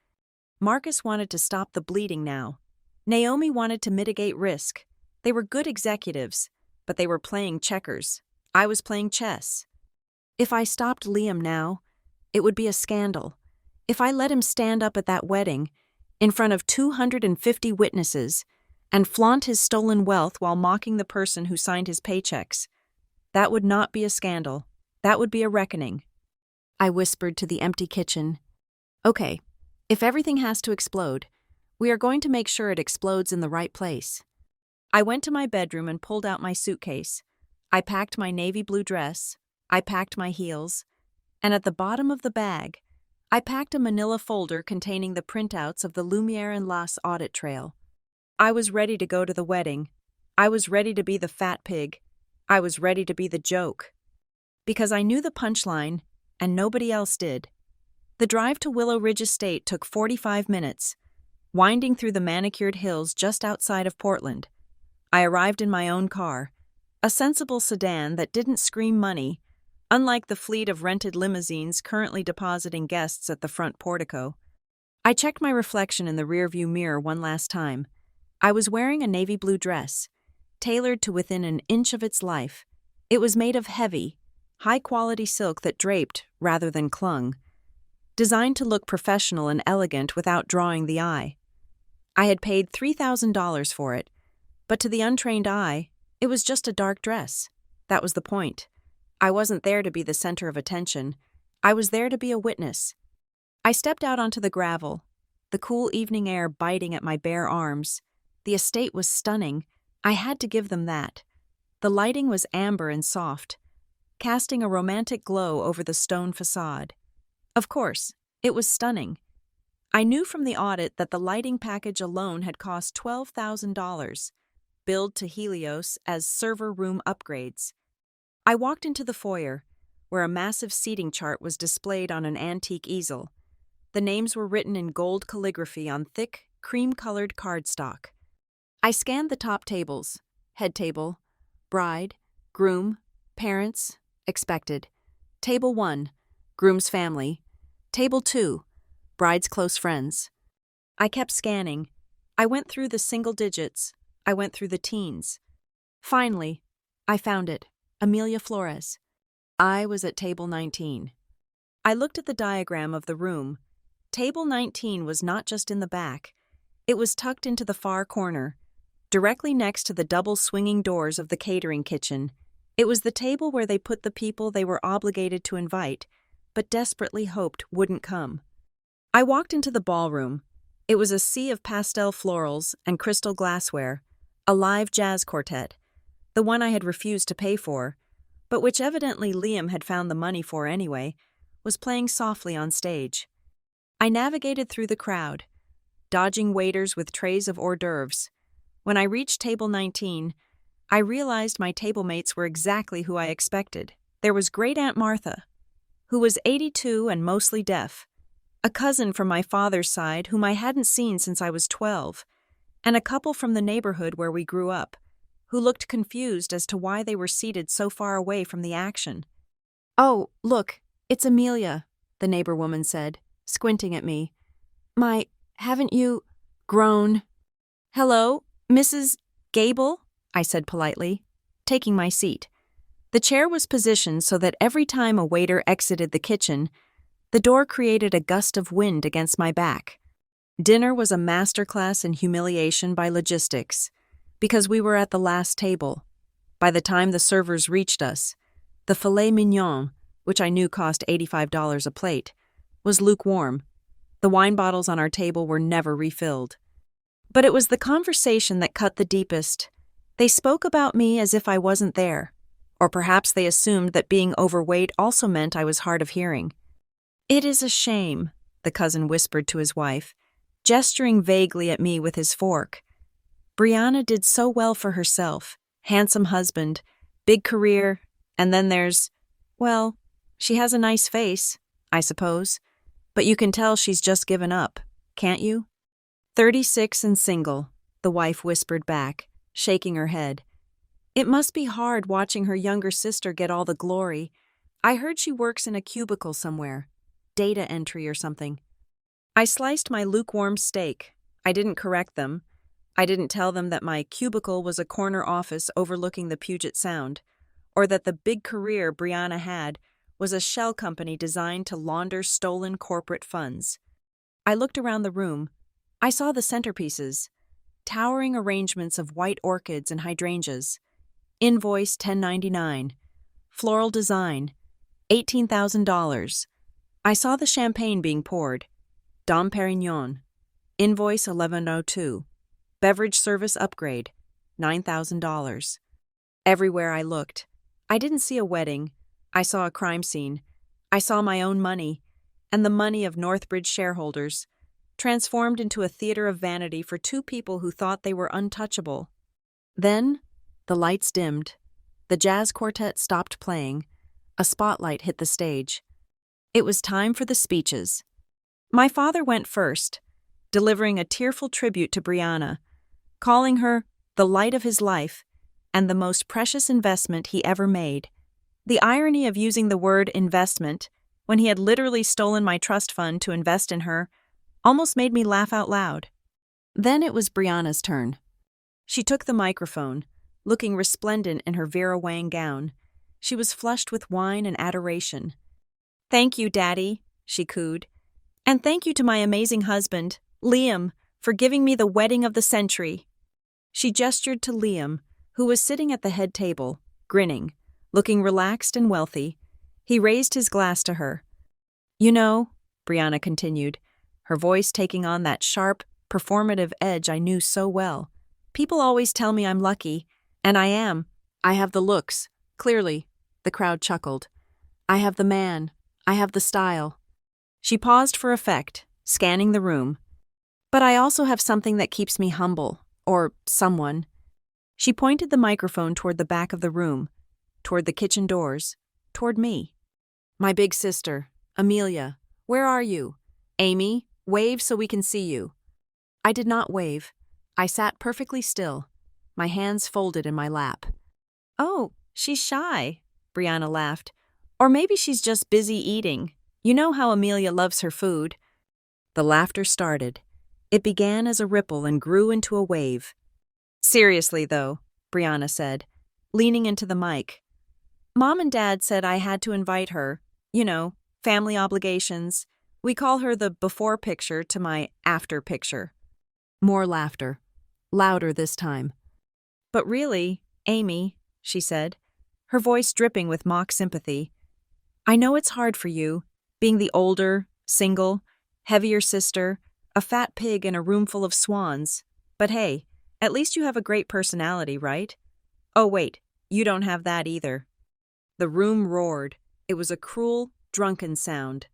Marcus wanted to stop the bleeding now. Naomi wanted to mitigate risk. They were good executives, but they were playing checkers. I was playing chess. If I stopped Liam now, it would be a scandal. If I let him stand up at that wedding, in front of 250 witnesses, and flaunt his stolen wealth while mocking the person who signed his paychecks, that would not be a scandal. That would be a reckoning. I whispered to the empty kitchen. Okay, if everything has to explode, we are going to make sure it explodes in the right place. I went to my bedroom and pulled out my suitcase. I packed my navy blue dress. I packed my heels. And at the bottom of the bag, I packed a manila folder containing the printouts of the Lumiere and Las audit trail. I was ready to go to the wedding. I was ready to be the fat pig. I was ready to be the joke. Because I knew the punchline, and nobody else did. The drive to Willow Ridge Estate took 45 minutes, winding through the manicured hills just outside of Portland. I arrived in my own car, a sensible sedan that didn't scream money, unlike the fleet of rented limousines currently depositing guests at the front portico. I checked my reflection in the rearview mirror one last time. I was wearing a navy blue dress. tailored to within an inch of its life. It was made of heavy, high-quality silk that draped rather than clung, designed to look professional and elegant without drawing the eye. I had paid $3,000 for it, but to the untrained eye, it was just a dark dress. That was the point. I wasn't there to be the center of attention. I was there to be a witness. I stepped out onto the gravel, the cool evening air biting at my bare arms. The estate was stunning. I had to give them that. The lighting was amber and soft, casting a romantic glow over the stone facade. Of course, it was stunning. I knew from the audit that the lighting package alone had cost $12,000, billed to Helios as server room upgrades. I walked into the foyer, where a massive seating chart was displayed on an antique easel. The names were written in gold calligraphy on thick, cream-colored cardstock. I scanned the top tables: head table, bride, groom, parents, expected. Table 1, groom's family. Table 2, bride's close friends. I kept scanning. I went through the single digits. I went through the teens. Finally, I found it. Amelia Flores. I was at table 19. I looked at the diagram of the room. Table 19 was not just in the back. It was tucked into the far corner, directly next to the double swinging doors of the catering kitchen. It was the table where they put the people they were obligated to invite, but desperately hoped wouldn't come. I walked into the ballroom. It was a sea of pastel florals and crystal glassware, a live jazz quartet, the one I had refused to pay for, but which evidently Liam had found the money for anyway, was playing softly on stage. I navigated through the crowd, dodging waiters with trays of hors d'oeuvres. When I reached table 19, I realized my table mates were exactly who I expected. There was Great Aunt Martha, who was 82 and mostly deaf, a cousin from my father's side whom I hadn't seen since I was 12, and a couple from the neighborhood where we grew up, who looked confused as to why they were seated so far away from the action. "Oh, look, it's Amelia," the neighbor woman said, squinting at me. Haven't you grown?" "Hello, Mrs. Gable?" I said politely, taking my seat. The chair was positioned so that every time a waiter exited the kitchen, the door created a gust of wind against my back. Dinner was a masterclass in humiliation by logistics, because we were at the last table. By the time the servers reached us, the filet mignon, which I knew cost $85 a plate, was lukewarm. The wine bottles on our table were never refilled. But it was the conversation that cut the deepest. They spoke about me as if I wasn't there, or perhaps they assumed that being overweight also meant I was hard of hearing. "It is a shame," the cousin whispered to his wife, gesturing vaguely at me with his fork. "Brianna did so well for herself, handsome husband, big career, and then well, she has a nice face, I suppose, but you can tell she's just given up, can't you?" 36 and single, the wife whispered back, shaking her head. "It must be hard watching her younger sister get all the glory. I heard she works in a cubicle somewhere, data entry or something." I sliced my lukewarm steak. I didn't correct them. I didn't tell them that my cubicle was a corner office overlooking the Puget Sound, or that the big career Brianna had was a shell company designed to launder stolen corporate funds. I looked around the room. I saw the centerpieces, towering arrangements of white orchids and hydrangeas. Invoice $10.99. Floral design, $18,000. I saw the champagne being poured. Dom Perignon. Invoice $11.02. Beverage service upgrade, $9,000. Everywhere I looked, I didn't see a wedding. I saw a crime scene. I saw my own money, and the money of Northbridge shareholders, transformed into a theater of vanity for two people who thought they were untouchable. Then, the lights dimmed. The jazz quartet stopped playing. A spotlight hit the stage. It was time for the speeches. My father went first, delivering a tearful tribute to Brianna, calling her the light of his life and the most precious investment he ever made. The irony of using the word investment when he had literally stolen my trust fund to invest in her almost made me laugh out loud. Then it was Brianna's turn. She took the microphone, looking resplendent in her Vera Wang gown. She was flushed with wine and adoration. "Thank you, Daddy," she cooed. "And thank you to my amazing husband, Liam, for giving me the wedding of the century." She gestured to Liam, who was sitting at the head table, grinning, looking relaxed and wealthy. He raised his glass to her. "You know," Brianna continued, her voice taking on that sharp, performative edge I knew so well, "people always tell me I'm lucky, and I am. I have the looks, clearly," the crowd chuckled. "I have the man. I have the style." She paused for effect, scanning the room. "But I also have something that keeps me humble, or someone." She pointed the microphone toward the back of the room, toward the kitchen doors, toward me. "My big sister, Amelia, where are you? Amy, wave so we can see you." I did not wave. I sat perfectly still, my hands folded in my lap. "Oh, she's shy," Brianna laughed. "Or maybe she's just busy eating. You know how Amelia loves her food." The laughter started. It began as a ripple and grew into a wave. "Seriously, though," Brianna said, leaning into the mic. "Mom and Dad said I had to invite her. You know, family obligations. We call her the before picture to my after picture." More laughter. Louder this time. "But really, Amy," she said, her voice dripping with mock sympathy, "I know it's hard for you, being the older, single, heavier sister, a fat pig in a room full of swans. But hey, at least you have a great personality, right? Oh wait, you don't have that either." The room roared. It was a cruel, drunken sound.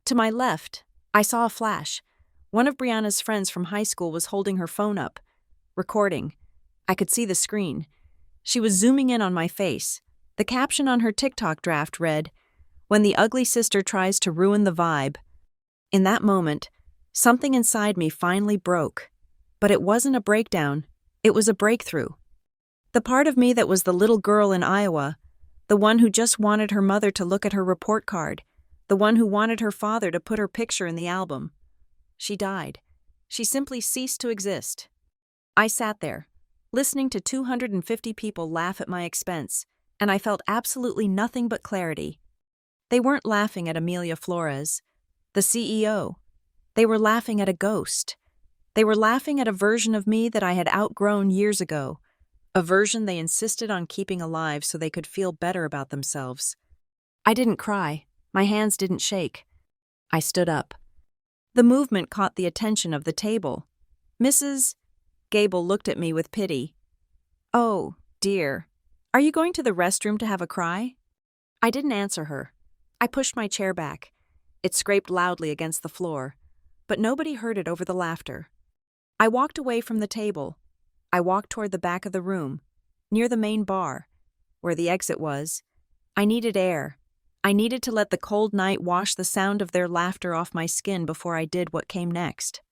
To my left, I saw a flash. One of Brianna's friends from high school was holding her phone up, recording. I could see the screen. She was zooming in on my face. The caption on her TikTok draft read, "When the ugly sister tries to ruin the vibe." In that moment, something inside me finally broke. But it wasn't a breakdown. It was a breakthrough. The part of me that was the little girl in Iowa, the one who just wanted her mother to look at her report card, the one who wanted her father to put her picture in the album. She died. She simply ceased to exist. I sat there, listening to 250 people laugh at my expense, and I felt absolutely nothing but clarity. They weren't laughing at Amelia Flores, the CEO. They were laughing at a ghost. They were laughing at a version of me that I had outgrown years ago, a version they insisted on keeping alive so they could feel better about themselves. I didn't cry. My hands didn't shake. I stood up. The movement caught the attention of the table. "Mrs. Gable looked at me with pity. "Oh, dear. Are you going to the restroom to have a cry?" I didn't answer her. I pushed my chair back. It scraped loudly against the floor, but nobody heard it over the laughter. I walked away from the table. I walked toward the back of the room, near the main bar, where the exit was. I needed air. I needed to let the cold night wash the sound of their laughter off my skin before I did what came next.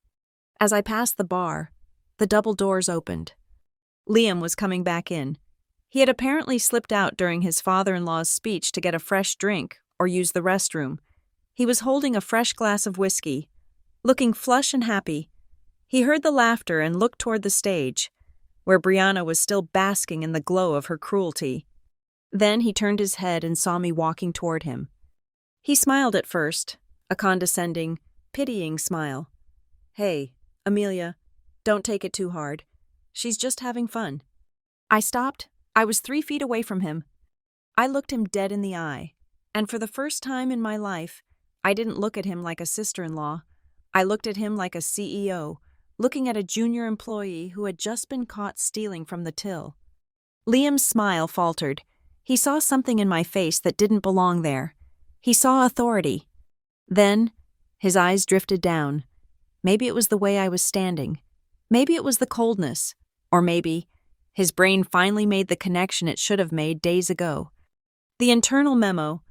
As I passed the bar, the double doors opened. Liam was coming back in. He had apparently slipped out during his father-in-law's speech to get a fresh drink or use the restroom. He was holding a fresh glass of whiskey, looking flush and happy. He heard the laughter and looked toward the stage, where Brianna was still basking in the glow of her cruelty. Then he turned his head and saw me walking toward him. He smiled at first, a condescending, pitying smile. "Hey, Amelia, don't take it too hard. She's just having fun." I stopped. I was 3 feet away from him. I looked him dead in the eye, and for the first time in my life, I didn't look at him like a sister-in-law. I looked at him like a CEO, looking at a junior employee who had just been caught stealing from the till. Liam's smile faltered. He saw something in my face that didn't belong there. He saw authority. Then, his eyes drifted down. Maybe it was the way I was standing. Maybe it was the coldness. Or maybe his brain finally made the connection it should have made days ago. The internal memo,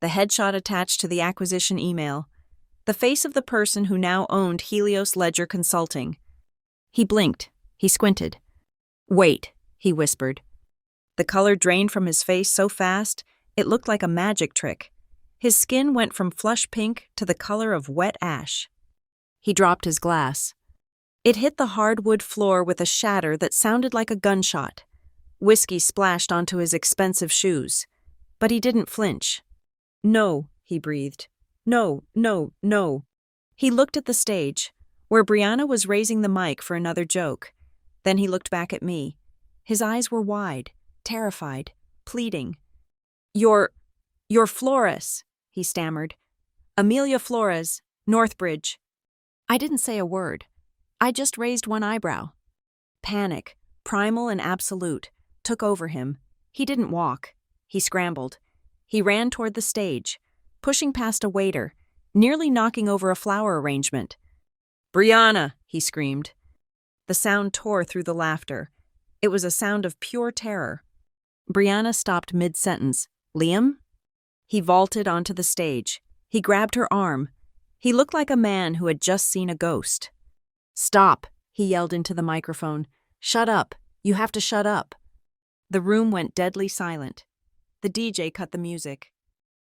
the headshot attached to the acquisition email, the face of the person who now owned Helios Ledger Consulting. He blinked. He squinted. "Wait," he whispered. The color drained from his face so fast, it looked like a magic trick. His skin went from flush pink to the color of wet ash. He dropped his glass. It hit the hardwood floor with a shatter that sounded like a gunshot. Whiskey splashed onto his expensive shoes. But he didn't flinch. "No," he breathed. "No, no, no." He looked at the stage, where Brianna was raising the mic for another joke. Then he looked back at me. His eyes were wide, terrified, pleading. You're Flores," he stammered. "Amelia Flores, Northbridge." I didn't say a word. I just raised one eyebrow. Panic, primal and absolute, took over him. He didn't walk. He scrambled. He ran toward the stage, pushing past a waiter, nearly knocking over a flower arrangement. "Brianna!" he screamed. The sound tore through the laughter. It was a sound of pure terror. Brianna stopped mid-sentence. "Liam?" He vaulted onto the stage. He grabbed her arm. He looked like a man who had just seen a ghost. "Stop," he yelled into the microphone. "Shut up. You have to shut up." The room went deadly silent. The DJ cut the music.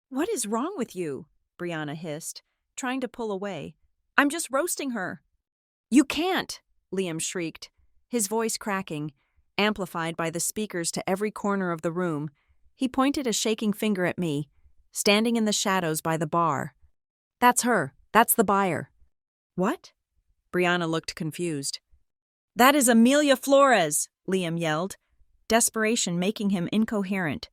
"What is wrong with you?" Brianna hissed, trying to pull away. "I'm just roasting her." "You can't!" Liam shrieked, his voice cracking, amplified by the speakers to every corner of the room. He pointed a shaking finger at me, standing in the shadows by the bar. "That's her. That's the buyer." "What?" Brianna looked confused. "That is Amelia Flores," Liam yelled, desperation making him incoherent.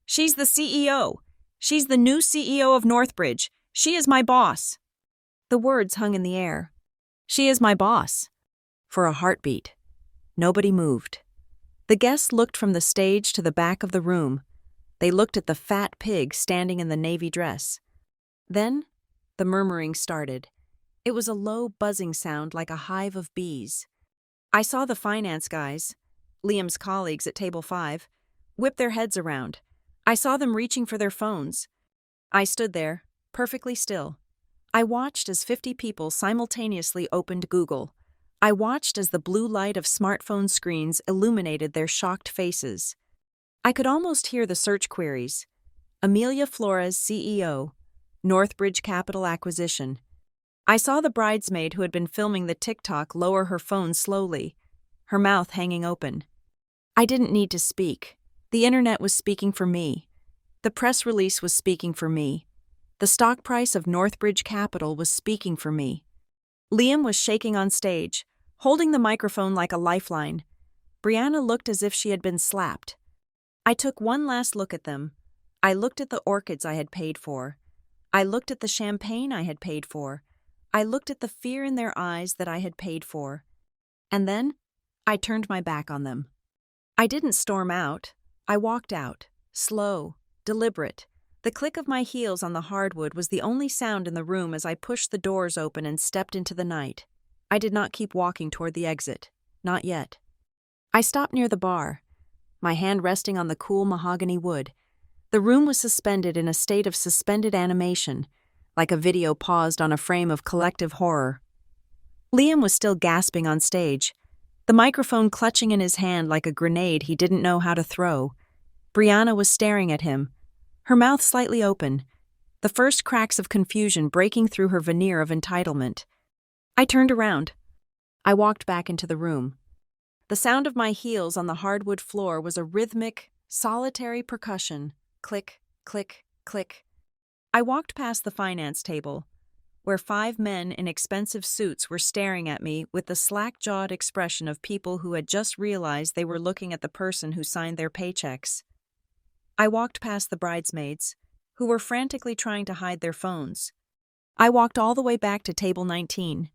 "She's the CEO. She's the new CEO of Northbridge. She is my boss." The words hung in the air. "She is my boss." For a heartbeat. Nobody moved. The guests looked from the stage to the back of the room. They looked at the fat pig standing in the navy dress. Then, the murmuring started. It was a low buzzing sound like a hive of bees. I saw the finance guys, Liam's colleagues at table 5, whip their heads around. I saw them reaching for their phones. I stood there, perfectly still. I watched as 50 people simultaneously opened Google. I watched as the blue light of smartphone screens illuminated their shocked faces. I could almost hear the search queries. Amelia Flores, CEO. Northbridge Capital Acquisition. I saw the bridesmaid who had been filming the TikTok lower her phone slowly, her mouth hanging open. I didn't need to speak. The internet was speaking for me. The press release was speaking for me. The stock price of Northbridge Capital was speaking for me. Liam was shaking on stage, holding the microphone like a lifeline. Brianna looked as if she had been slapped. I took one last look at them. I looked at the orchids I had paid for. I looked at the champagne I had paid for. I looked at the fear in their eyes that I had paid for. And then, I turned my back on them. I didn't storm out. I walked out, slow, deliberate. The click of my heels on the hardwood was the only sound in the room as I pushed the doors open and stepped into the night. I did not keep walking toward the exit. Not yet. I stopped near the bar, my hand resting on the cool mahogany wood. The room was suspended in a state of suspended animation, like a video paused on a frame of collective horror. Liam was still gasping on stage, the microphone clutching in his hand like a grenade he didn't know how to throw. Brianna was staring at him, her mouth slightly open, the first cracks of confusion breaking through her veneer of entitlement. I turned around. I walked back into the room. The sound of my heels on the hardwood floor was a rhythmic, solitary percussion. Click, click, click. I walked past the finance table, where 5 men in expensive suits were staring at me with the slack-jawed expression of people who had just realized they were looking at the person who signed their paychecks. I walked past the bridesmaids, who were frantically trying to hide their phones. I walked all the way back to table 19.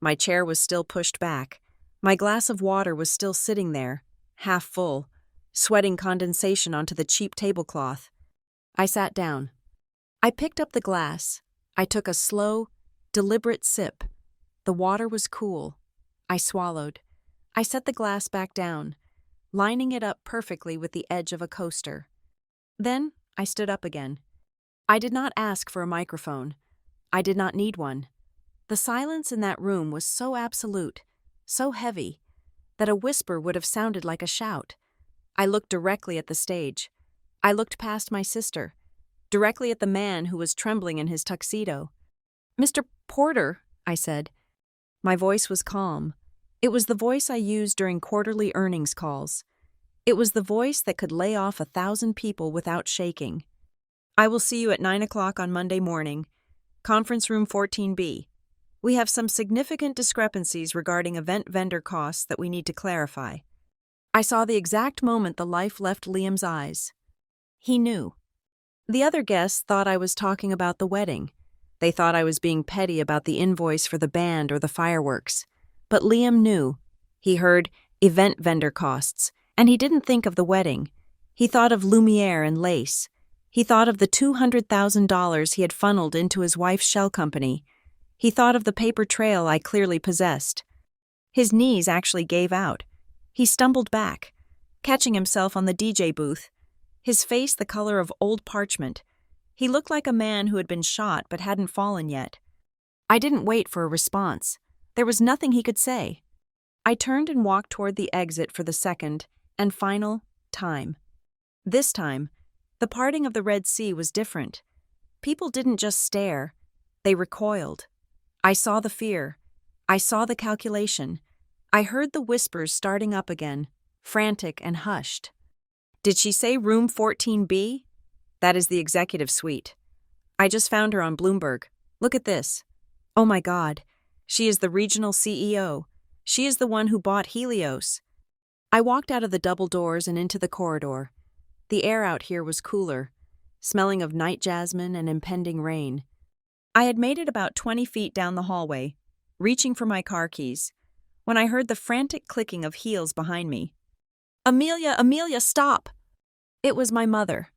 My chair was still pushed back. My glass of water was still sitting there, half full, sweating condensation onto the cheap tablecloth. I sat down. I picked up the glass. I took a slow, deliberate sip. The water was cool. I swallowed. I set the glass back down, lining it up perfectly with the edge of a coaster. Then I stood up again. I did not ask for a microphone. I did not need one. The silence in that room was so absolute, so heavy, that a whisper would have sounded like a shout. I looked directly at the stage. I looked past my sister, directly at the man who was trembling in his tuxedo. "Mr. Porter," I said. My voice was calm. It was the voice I used during quarterly earnings calls. It was the voice that could lay off 1,000 people without shaking. I will see you at 9 o'clock on Monday morning. Conference room 14B. We have some significant discrepancies regarding event vendor costs that we need to clarify. I saw the exact moment the life left Liam's eyes. He knew. The other guests thought I was talking about the wedding. They thought I was being petty about the invoice for the band or the fireworks. But Liam knew. He heard event vendor costs, and he didn't think of the wedding. He thought of Lumiere and lace. He thought of the $200,000 he had funneled into his wife's shell company. He thought of the paper trail I clearly possessed. His knees actually gave out. He stumbled back, catching himself on the DJ booth, his face the color of old parchment. He looked like a man who had been shot but hadn't fallen yet. I didn't wait for a response. There was nothing he could say. I turned and walked toward the exit for the second and final time. This time, the parting of the Red Sea was different. People didn't just stare. They recoiled. I saw the fear. I saw the calculation. I heard the whispers starting up again, frantic and hushed. Did she say room 14B? That is the executive suite. I just found her on Bloomberg. Look at this. Oh my God. She is the regional CEO. She is the one who bought Helios. I walked out of the double doors and into the corridor. The air out here was cooler, smelling of night jasmine and impending rain. I had made it about 20 feet down the hallway, reaching for my car keys, when I heard the frantic clicking of heels behind me. Amelia, stop! It was my mother.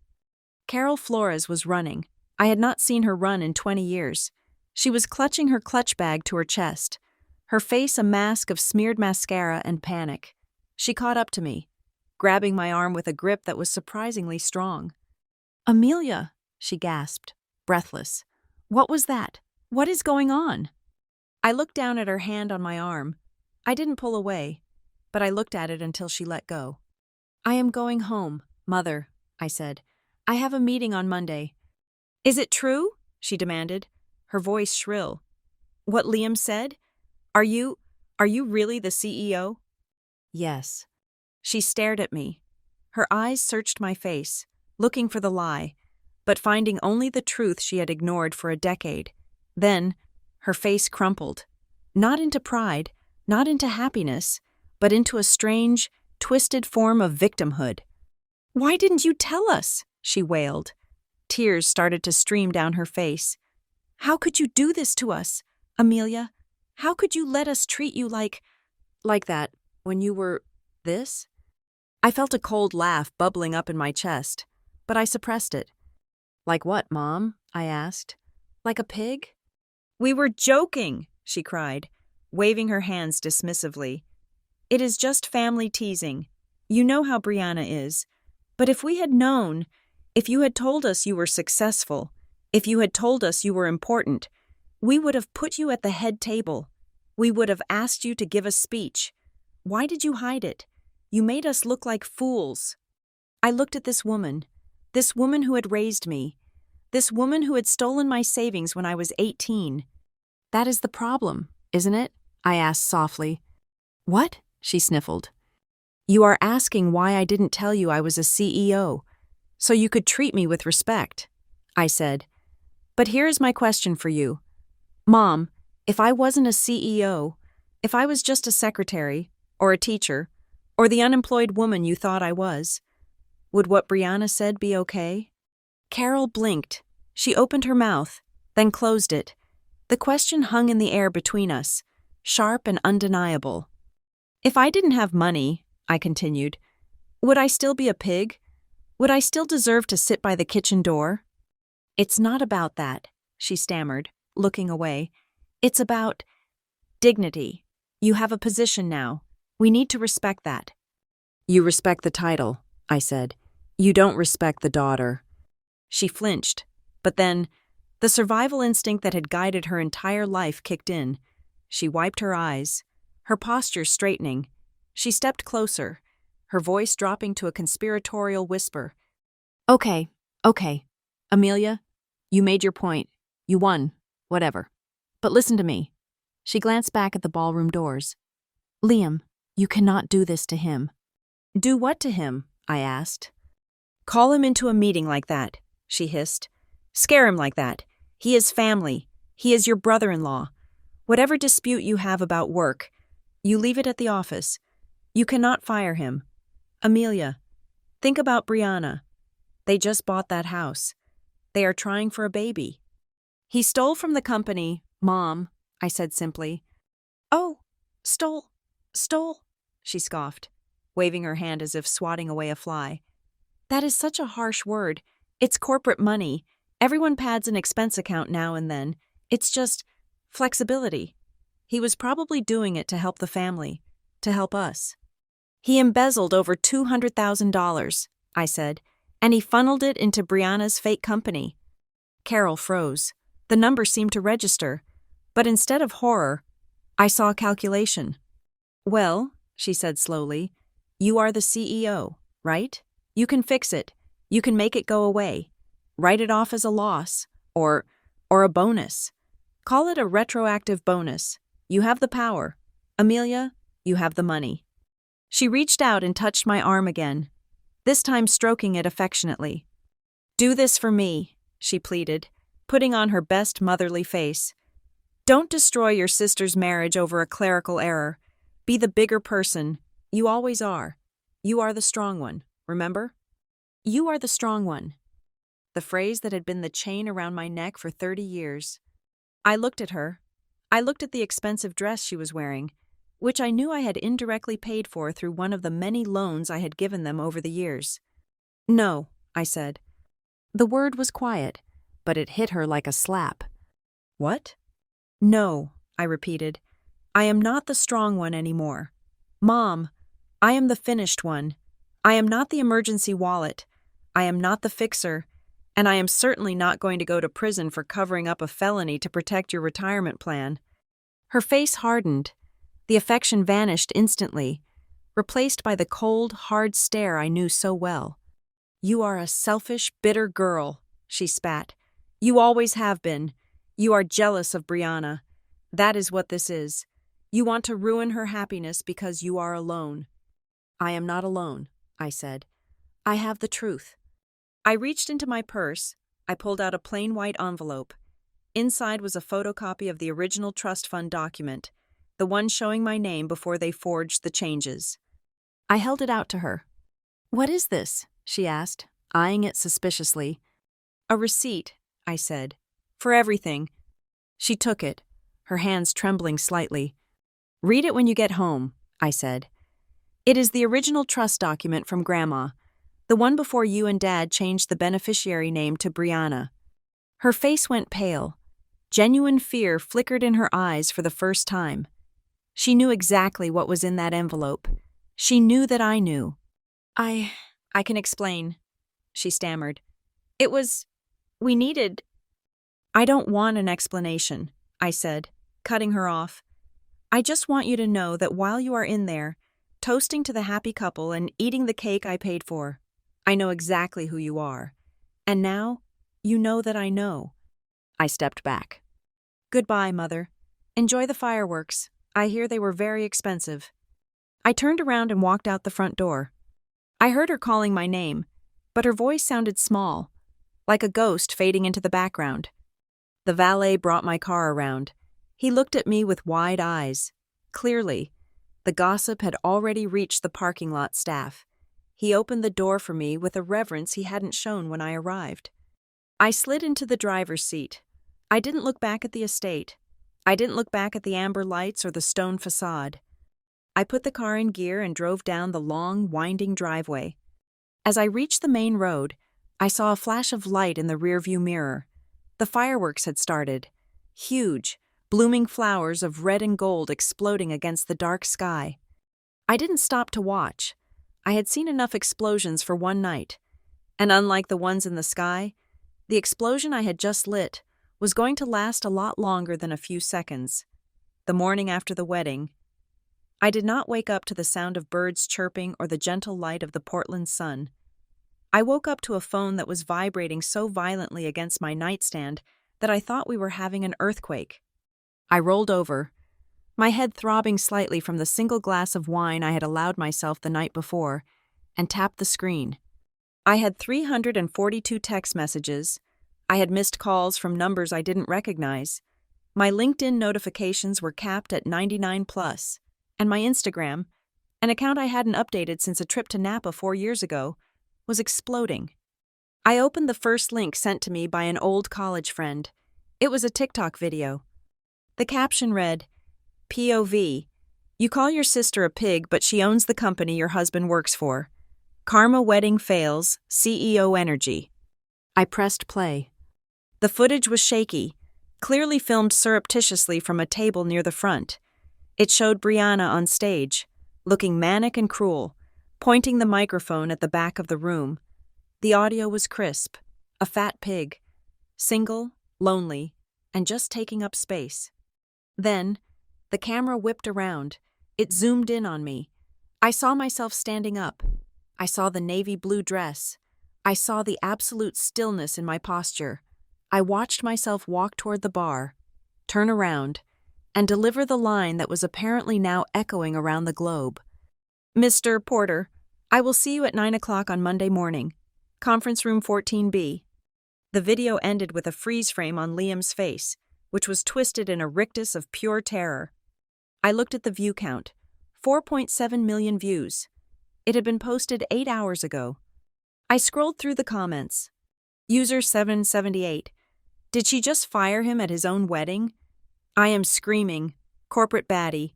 Carol Flores was running. I had not seen her run in 20 years. She was clutching her clutch bag to her chest, her face a mask of smeared mascara and panic. She caught up to me, grabbing my arm with a grip that was surprisingly strong. Amelia, she gasped, breathless. What was that? What is going on? I looked down at her hand on my arm. I didn't pull away, but I looked at it until she let go. I am going home, Mother, I said. I have a meeting on Monday. Is it true? She demanded, her voice shrill. What Liam said? Are you really the CEO? Yes. She stared at me. Her eyes searched my face, looking for the lie, but finding only the truth she had ignored for a decade. Then, her face crumpled. Not into pride, not into happiness, but into a strange, twisted form of victimhood. Why didn't you tell us? She wailed. Tears started to stream down her face. How could you do this to us, Amelia? How could you let us treat you like that when you were this? I felt a cold laugh bubbling up in my chest, but I suppressed it. Like what, Mom? I asked. Like a pig? We were joking, she cried, waving her hands dismissively. It is just family teasing. You know how Brianna is. But if we had known, if you had told us you were successful, if you had told us you were important, we would have put you at the head table. We would have asked you to give a speech. Why did you hide it? You made us look like fools. I looked at this woman who had raised me, this woman who had stolen my savings when I was 18. That is the problem, isn't it? I asked softly. What? She sniffled. You are asking why I didn't tell you I was a CEO, so you could treat me with respect, I said. But here is my question for you. Mom, if I wasn't a CEO, if I was just a secretary, or a teacher, or the unemployed woman you thought I was, would what Brianna said be okay? Carol blinked. She opened her mouth, then closed it. The question hung in the air between us, sharp and undeniable. If I didn't have money, I continued, would I still be a pig? Would I still deserve to sit by the kitchen door? It's not about that, she stammered, looking away. It's about dignity. You have a position now. We need to respect that. You respect the title, I said. You don't respect the daughter. She flinched, but then the survival instinct that had guided her entire life kicked in. She wiped her eyes, her posture straightening. She stepped closer, her voice dropping to a conspiratorial whisper. Okay. Amelia, you made your point. You won. Whatever. But listen to me. She glanced back at the ballroom doors. Liam, you cannot do this to him. Do what to him? I asked. Call him into a meeting like that, she hissed. Scare him like that. He is family. He is your brother-in-law. Whatever dispute you have about work, you leave it at the office. You cannot fire him. Amelia, think about Brianna. They just bought that house. They are trying for a baby. He stole from the company, Mom, I said simply. Oh, stole, she scoffed, waving her hand as if swatting away a fly. That is such a harsh word. It's corporate money. Everyone pads an expense account now and then. It's just flexibility. He was probably doing it to help the family, to help us. He embezzled over $200,000, I said, and he funneled it into Brianna's fake company. Carol froze. The number seemed to register, but instead of horror, I saw calculation. Well, she said slowly, you are the CEO, right? You can fix it. You can make it go away. Write it off as a loss, or a bonus. Call it a retroactive bonus. You have the power. Amelia, you have the money. She reached out and touched my arm again, this time stroking it affectionately. Do this for me, she pleaded, putting on her best motherly face. Don't destroy your sister's marriage over a clerical error. Be the bigger person. You always are. You are the strong one, remember? You are the strong one. The phrase that had been the chain around my neck for 30 years. I looked at her. I looked at the expensive dress she was wearing, which I knew I had indirectly paid for through one of the many loans I had given them over the years. No, I said. The word was quiet, but it hit her like a slap. What? No, I repeated. I am not the strong one anymore. Mom, I am the finished one. I am not the emergency wallet. I am not the fixer. And I am certainly not going to go to prison for covering up a felony to protect your retirement plan. Her face hardened. The affection vanished instantly, replaced by the cold, hard stare I knew so well. You are a selfish, bitter girl, she spat. You always have been. You are jealous of Brianna. That is what this is. You want to ruin her happiness because you are alone. I am not alone, I said. I have the truth. I reached into my purse. I pulled out a plain white envelope. Inside was a photocopy of the original trust fund document, the one showing my name before they forged the changes. I held it out to her. What is this? She asked, eyeing it suspiciously. A receipt, I said, for everything. She took it, her hands trembling slightly. Read it when you get home, I said. It is the original trust document from Grandma, the one before you and Dad changed the beneficiary name to Brianna. Her face went pale. Genuine fear flickered in her eyes for the first time. She knew exactly what was in that envelope. She knew that I knew. I can explain, she stammered. We needed. I don't want an explanation, I said, cutting her off. I just want you to know that while you are in there, toasting to the happy couple and eating the cake I paid for, I know exactly who you are. And now, you know that I know. I stepped back. Goodbye, Mother. Enjoy the fireworks. I hear they were very expensive. I turned around and walked out the front door. I heard her calling my name, but her voice sounded small, like a ghost fading into the background. The valet brought my car around. He looked at me with wide eyes. Clearly, the gossip had already reached the parking lot staff. He opened the door for me with a reverence he hadn't shown when I arrived. I slid into the driver's seat. I didn't look back at the estate. I didn't look back at the amber lights or the stone facade. I put the car in gear and drove down the long, winding driveway. As I reached the main road, I saw a flash of light in the rearview mirror. The fireworks had started. Huge, blooming flowers of red and gold exploding against the dark sky. I didn't stop to watch. I had seen enough explosions for one night. And unlike the ones in the sky, the explosion I had just lit was going to last a lot longer than a few seconds. The morning after the wedding, I did not wake up to the sound of birds chirping or the gentle light of the Portland sun. I woke up to a phone that was vibrating so violently against my nightstand that I thought we were having an earthquake. I rolled over, my head throbbing slightly from the single glass of wine I had allowed myself the night before, and tapped the screen. I had 342 text messages. I had missed calls from numbers I didn't recognize. My LinkedIn notifications were capped at 99 plus, and my Instagram, an account I hadn't updated since a trip to Napa 4 years ago, was exploding. I opened the first link sent to me by an old college friend. It was a TikTok video. The caption read, POV, you call your sister a pig, but she owns the company your husband works for. Karma wedding fails, CEO energy. I pressed play. The footage was shaky, clearly filmed surreptitiously from a table near the front. It showed Brianna on stage, looking manic and cruel, pointing the microphone at the back of the room. The audio was crisp, a fat pig, single, lonely, and just taking up space. Then, the camera whipped around. It zoomed in on me. I saw myself standing up. I saw the navy blue dress. I saw the absolute stillness in my posture. I watched myself walk toward the bar, turn around, and deliver the line that was apparently now echoing around the globe. Mr. Porter, I will see you at 9 o'clock on Monday morning. Conference room 14B. The video ended with a freeze frame on Liam's face, which was twisted in a rictus of pure terror. I looked at the view count. 4.7 million views. It had been posted 8 hours ago. I scrolled through the comments. User 778. Did she just fire him at his own wedding? I am screaming. Corporate baddie.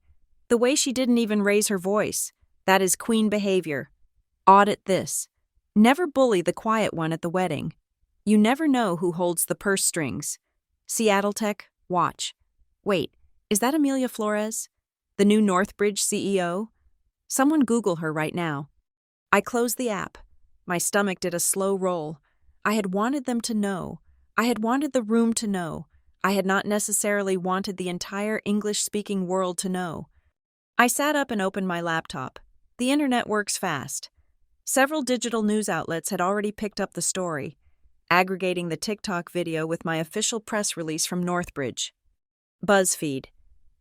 The way she didn't even raise her voice. That is queen behavior. Audit this. Never bully the quiet one at the wedding. You never know who holds the purse strings. Seattle Tech, watch. Wait, is that Amelia Flores? The new Northbridge CEO? Someone Google her right now. I closed the app. My stomach did a slow roll. I had wanted them to know. I had wanted the room to know. I had not necessarily wanted the entire English-speaking world to know. I sat up and opened my laptop. The internet works fast. Several digital news outlets had already picked up the story, aggregating the TikTok video with my official press release from Northbridge. BuzzFeed.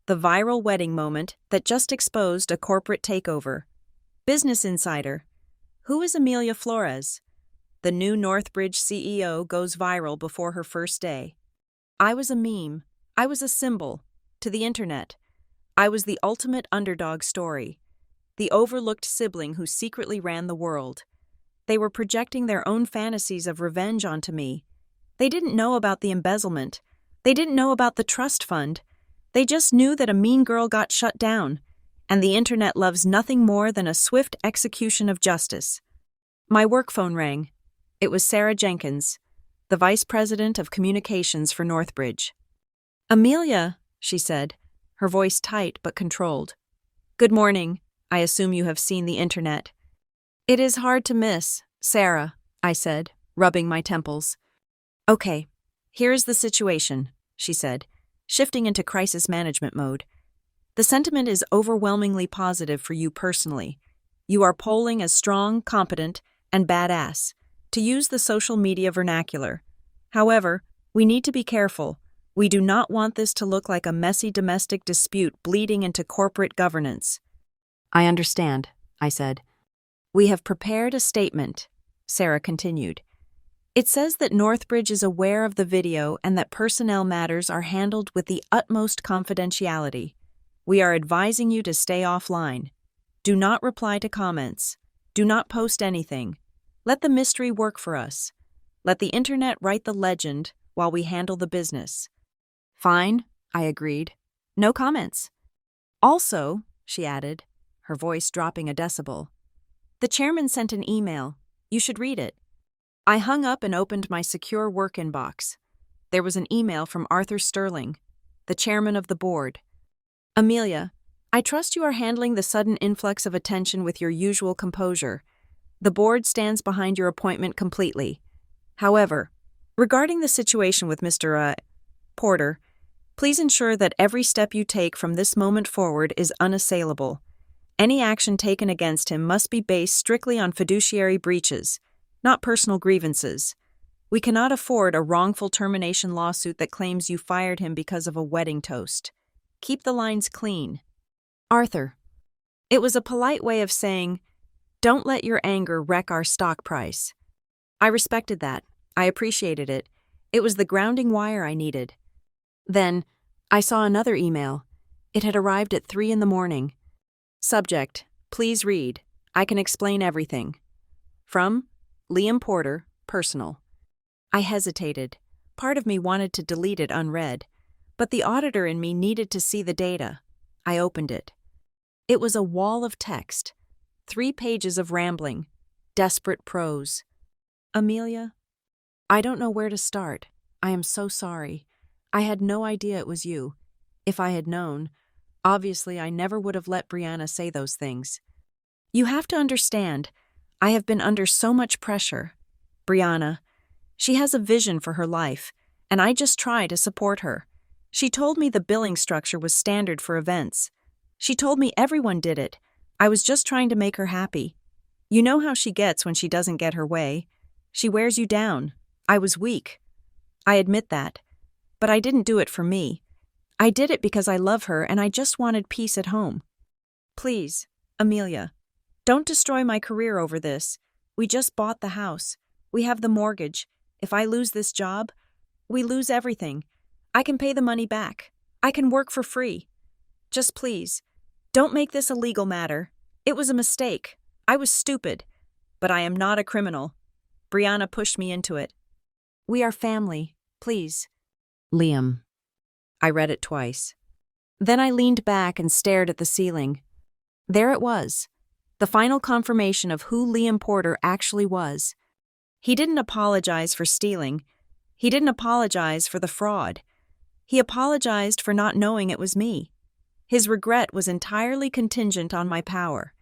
The viral wedding moment that just exposed a corporate takeover. Business Insider. Who is Amelia Flores? The new Northbridge CEO goes viral before her first day. I was a meme. I was a symbol. To the internet. I was the ultimate underdog story. The overlooked sibling who secretly ran the world. They were projecting their own fantasies of revenge onto me. They didn't know about the embezzlement. They didn't know about the trust fund. They just knew that a mean girl got shut down, and the internet loves nothing more than a swift execution of justice. My work phone rang. It was Sarah Jenkins, the Vice President of Communications for Northbridge. Amelia, she said, her voice tight but controlled. Good morning. I assume you have seen the internet. It is hard to miss, Sarah, I said, rubbing my temples. Okay, here is the situation, she said, shifting into crisis management mode. The sentiment is overwhelmingly positive for you personally. You are polling as strong, competent, and badass, to use the social media vernacular. However, we need to be careful. We do not want this to look like a messy domestic dispute bleeding into corporate governance. I understand, I said. We have prepared a statement, Sarah continued. It says that Northbridge is aware of the video and that personnel matters are handled with the utmost confidentiality. We are advising you to stay offline. Do not reply to comments. Do not post anything. Let the mystery work for us. Let the internet write the legend while we handle the business. Fine, I agreed. No comments. Also, she added, her voice dropping a decibel, the chairman sent an email. You should read it. I hung up and opened my secure work inbox. There was an email from Arthur Sterling, the chairman of the board. Amelia, I trust you are handling the sudden influx of attention with your usual composure. The board stands behind your appointment completely. However, regarding the situation with Mr. Porter, please ensure that every step you take from this moment forward is unassailable. Any action taken against him must be based strictly on fiduciary breaches, not personal grievances. We cannot afford a wrongful termination lawsuit that claims you fired him because of a wedding toast. Keep the lines clean. Arthur. It was a polite way of saying, Don't let your anger wreck our stock price. I respected that. I appreciated it. It was the grounding wire I needed. Then, I saw another email. It had arrived at 3 in the morning. Subject: please read. I can explain everything. From Liam Porter, personal. I hesitated. Part of me wanted to delete it unread, but the auditor in me needed to see the data. I opened it. It was a wall of text. 3 pages of rambling, desperate prose. Amelia, I don't know where to start. I am so sorry. I had no idea it was you. If I had known, obviously I never would have let Brianna say those things. You have to understand, I have been under so much pressure. Brianna, she has a vision for her life, and I just try to support her. She told me the billing structure was standard for events. She told me everyone did it. I was just trying to make her happy. You know how she gets when she doesn't get her way. She wears you down. I was weak. I admit that. But I didn't do it for me. I did it because I love her and I just wanted peace at home. Please, Amelia, don't destroy my career over this. We just bought the house. We have the mortgage. If I lose this job, we lose everything. I can pay the money back. I can work for free. Just please, don't make this a legal matter. It was a mistake. I was stupid. But I am not a criminal. Brianna pushed me into it. We are family, please. Liam. I read it twice. Then I leaned back and stared at the ceiling. There it was, the final confirmation of who Liam Porter actually was. He didn't apologize for stealing. He didn't apologize for the fraud. He apologized for not knowing it was me. His regret was entirely contingent on my power.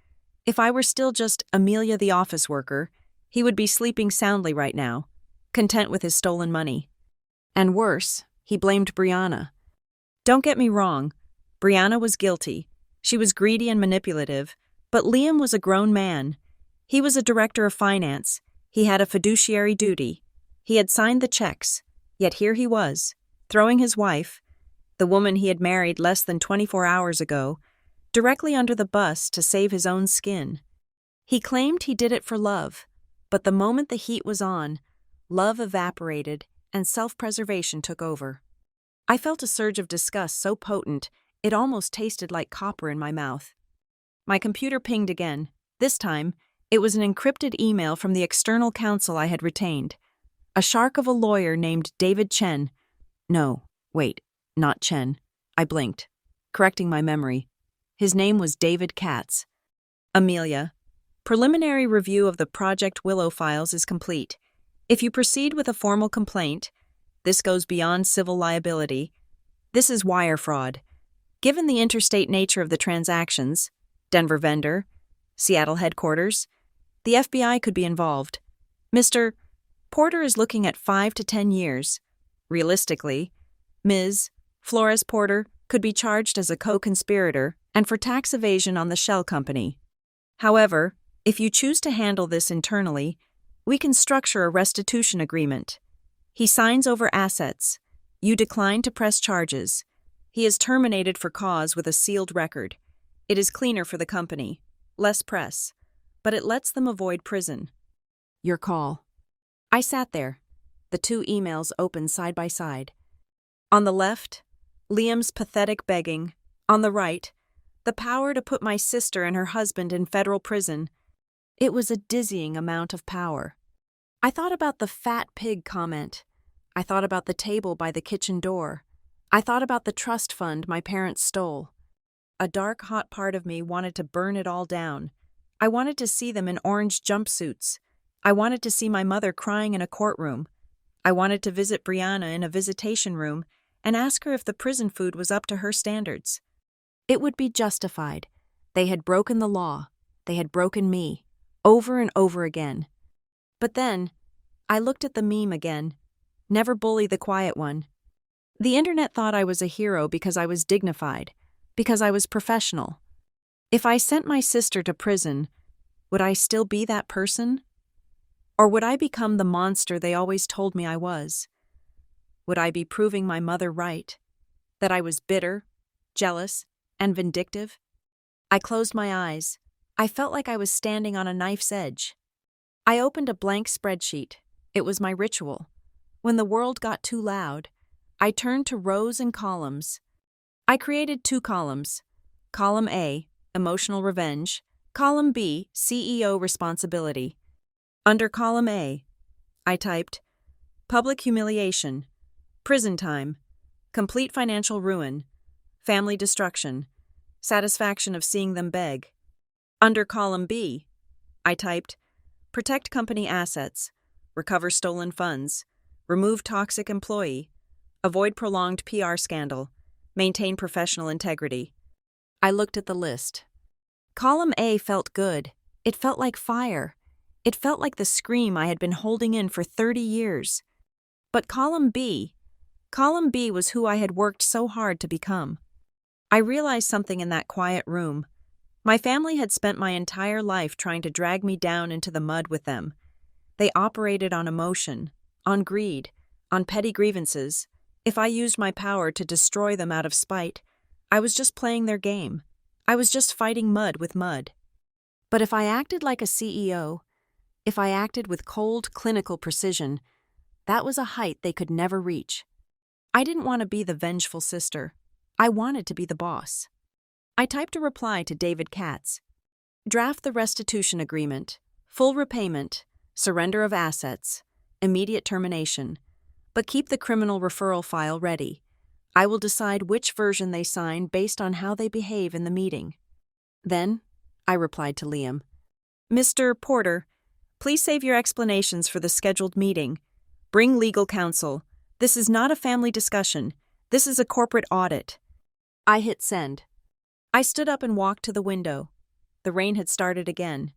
If I were still just Amelia the office worker, he would be sleeping soundly right now, content with his stolen money. And worse, he blamed Brianna. Don't get me wrong, Brianna was guilty. She was greedy and manipulative, but Liam was a grown man. He was a director of finance. He had a fiduciary duty. He had signed the checks, yet here he was, throwing his wife, the woman he had married less than 24 hours ago, directly under the bus to save his own skin. He claimed he did it for love, but the moment the heat was on, love evaporated and self-preservation took over. I felt a surge of disgust so potent it almost tasted like copper in my mouth. My computer pinged again. This time, it was an encrypted email from the external counsel I had retained. A shark of a lawyer named David Chen. No, wait, not Chen. I blinked, correcting my memory. His name was David Katz. Amelia, preliminary review of the Project Willow files is complete. If you proceed with a formal complaint, this goes beyond civil liability. This is wire fraud. Given the interstate nature of the transactions, Denver vendor, Seattle headquarters, the FBI could be involved. Mr. Porter is looking at 5 to 10 years. Realistically, Ms. Flores Porter could be charged as a co-conspirator and for tax evasion on the shell company. However, if you choose to handle this internally, we can structure a restitution agreement. He signs over assets. You decline to press charges. He is terminated for cause with a sealed record. It is cleaner for the company, less press, but it lets them avoid prison. Your call. I sat there, the 2 emails open side by side. On the left, Liam's pathetic begging. On the right, the power to put my sister and her husband in federal prison. It was a dizzying amount of power. I thought about the fat pig comment. I thought about the table by the kitchen door. I thought about the trust fund my parents stole. A dark, hot part of me wanted to burn it all down. I wanted to see them in orange jumpsuits. I wanted to see my mother crying in a courtroom. I wanted to visit Brianna in a visitation room and ask her if the prison food was up to her standards. It would be justified. They had broken the law. They had broken me, over and over again. But then, I looked at the meme again. Never bully the quiet one. The internet thought I was a hero because I was dignified, because I was professional. If I sent my sister to prison, would I still be that person? Or would I become the monster they always told me I was? Would I be proving my mother right? That I was bitter, jealous, and vindictive? I closed my eyes. I felt like I was standing on a knife's edge. I opened a blank spreadsheet. It was my ritual. When the world got too loud, I turned to rows and columns. I created 2 columns. Column A, emotional revenge. Column B, CEO responsibility. Under column A, I typed public humiliation, prison time, complete financial ruin, family destruction, satisfaction of seeing them beg. Under column B, I typed protect company assets, recover stolen funds, remove toxic employee, avoid prolonged PR scandal, maintain professional integrity. I looked at the list. Column A felt good. It felt like fire. It felt like the scream I had been holding in for 30 years. But column B was who I had worked so hard to become. I realized something in that quiet room. My family had spent my entire life trying to drag me down into the mud with them. They operated on emotion, on greed, on petty grievances. If I used my power to destroy them out of spite, I was just playing their game. I was just fighting mud with mud. But if I acted like a CEO, if I acted with cold, clinical precision, that was a height they could never reach. I didn't want to be the vengeful sister. I wanted to be the boss. I typed a reply to David Katz. Draft the restitution agreement, full repayment, surrender of assets, immediate termination, but keep the criminal referral file ready. I will decide which version they sign based on how they behave in the meeting. Then, I replied to Liam, Mr. Porter, please save your explanations for the scheduled meeting. Bring legal counsel. This is not a family discussion. This is a corporate audit. I hit send. I stood up and walked to the window. The rain had started again,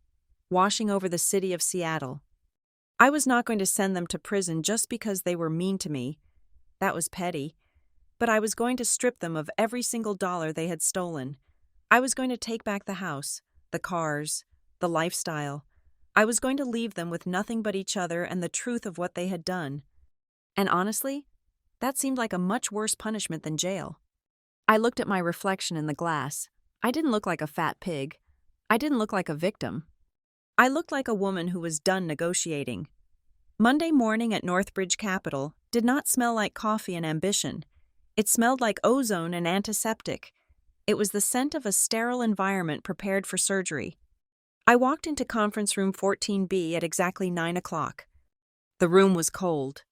washing over the city of Seattle. I was not going to send them to prison just because they were mean to me. That was petty. But I was going to strip them of every single dollar they had stolen. I was going to take back the house, the cars, the lifestyle. I was going to leave them with nothing but each other and the truth of what they had done. And honestly, that seemed like a much worse punishment than jail. I looked at my reflection in the glass. I didn't look like a fat pig. I didn't look like a victim. I looked like a woman who was done negotiating. Monday morning at Northbridge Capital did not smell like coffee and ambition. It smelled like ozone and antiseptic. It was the scent of a sterile environment prepared for surgery. I walked into conference room 14B at exactly 9 o'clock. The room was cold.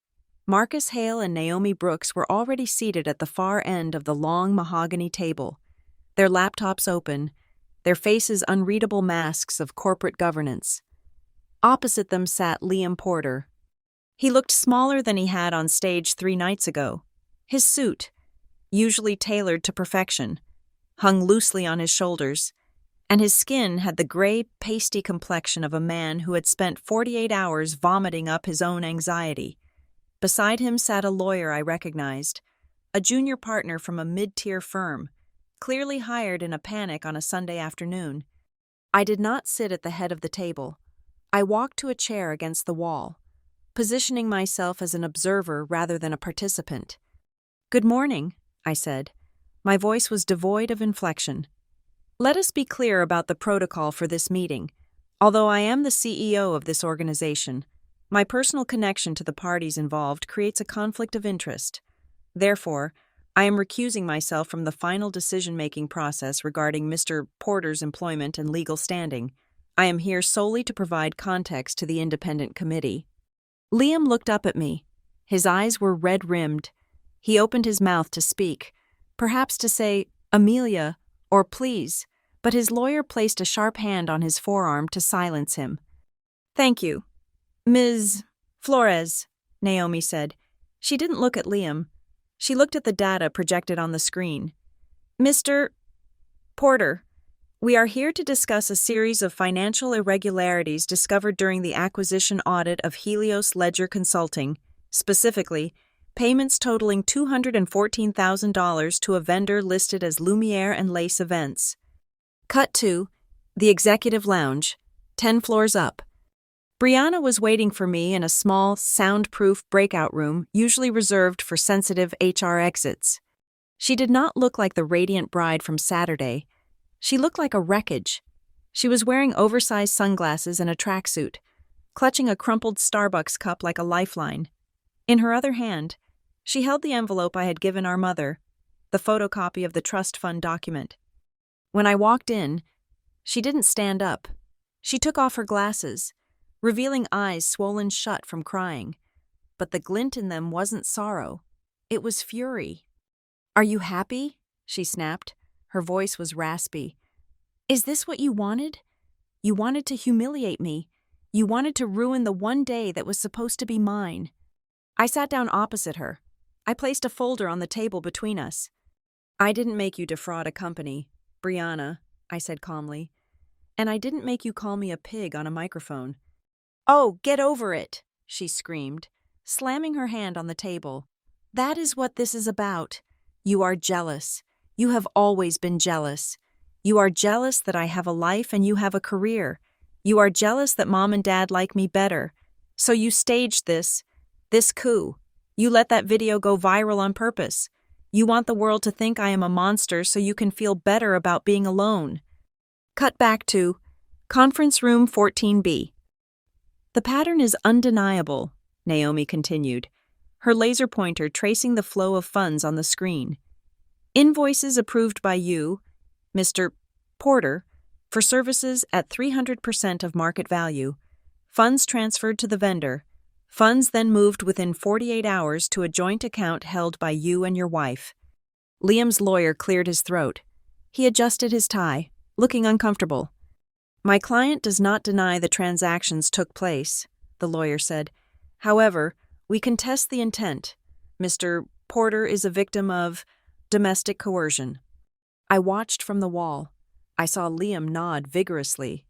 Marcus Hale and Naomi Brooks were already seated at the far end of the long mahogany table, their laptops open, their faces unreadable masks of corporate governance. Opposite them sat Liam Porter. He looked smaller than he had on stage 3 nights ago. His suit, usually tailored to perfection, hung loosely on his shoulders, and his skin had the gray, pasty complexion of a man who had spent 48 hours vomiting up his own anxiety. Beside him sat a lawyer I recognized, a junior partner from a mid-tier firm, clearly hired in a panic on a Sunday afternoon. I did not sit at the head of the table. I walked to a chair against the wall, positioning myself as an observer rather than a participant. "Good morning," I said. My voice was devoid of inflection. "Let us be clear about the protocol for this meeting. Although I am the CEO of this organization, my personal connection to the parties involved creates a conflict of interest. Therefore, I am recusing myself from the final decision-making process regarding Mr. Porter's employment and legal standing. I am here solely to provide context to the independent committee." Liam looked up at me. His eyes were red-rimmed. He opened his mouth to speak, perhaps to say, "Amelia," or "please," but his lawyer placed a sharp hand on his forearm to silence him. "Thank you, Ms. Flores," Naomi said. She didn't look at Liam. She looked at the data projected on the screen. "Mr. Porter, we are here to discuss a series of financial irregularities discovered during the acquisition audit of Helios Ledger Consulting, specifically, payments totaling $214,000 to a vendor listed as Lumiere and Lace Events. Cut to the executive lounge, 10 floors up. Brianna was waiting for me in a small, soundproof breakout room usually reserved for sensitive HR exits. She did not look like the radiant bride from Saturday. She looked like a wreckage. She was wearing oversized sunglasses and a tracksuit, clutching a crumpled Starbucks cup like a lifeline. In her other hand, she held the envelope I had given our mother, the photocopy of the trust fund document. When I walked in, she didn't stand up. She took off her glasses, revealing eyes swollen shut from crying. But the glint in them wasn't sorrow. It was fury. "Are you happy?" she snapped. Her voice was raspy. "Is this what you wanted? You wanted to humiliate me. You wanted to ruin the one day that was supposed to be mine." I sat down opposite her. I placed a folder on the table between us. "I didn't make you defraud a company, Brianna," I said calmly. "And I didn't make you call me a pig on a microphone." "Oh, get over it," she screamed, slamming her hand on the table. "That is what this is about. You are jealous. You have always been jealous. You are jealous that I have a life and you have a career. You are jealous that Mom and Dad like me better. So you staged this coup. You let that video go viral on purpose. You want the world to think I am a monster so you can feel better about being alone." Cut back to Conference Room 14B. "The pattern is undeniable," Naomi continued, her laser pointer tracing the flow of funds on the screen. "Invoices approved by you, Mr. Porter, for services at 300% of market value. Funds transferred to the vendor. Funds then moved within 48 hours to a joint account held by you and your wife." Liam's lawyer cleared his throat. He adjusted his tie, looking uncomfortable. "My client does not deny the transactions took place," the lawyer said. "However, we contest the intent. Mr. Porter is a victim of domestic coercion." I watched from the wall. I saw Liam nod vigorously.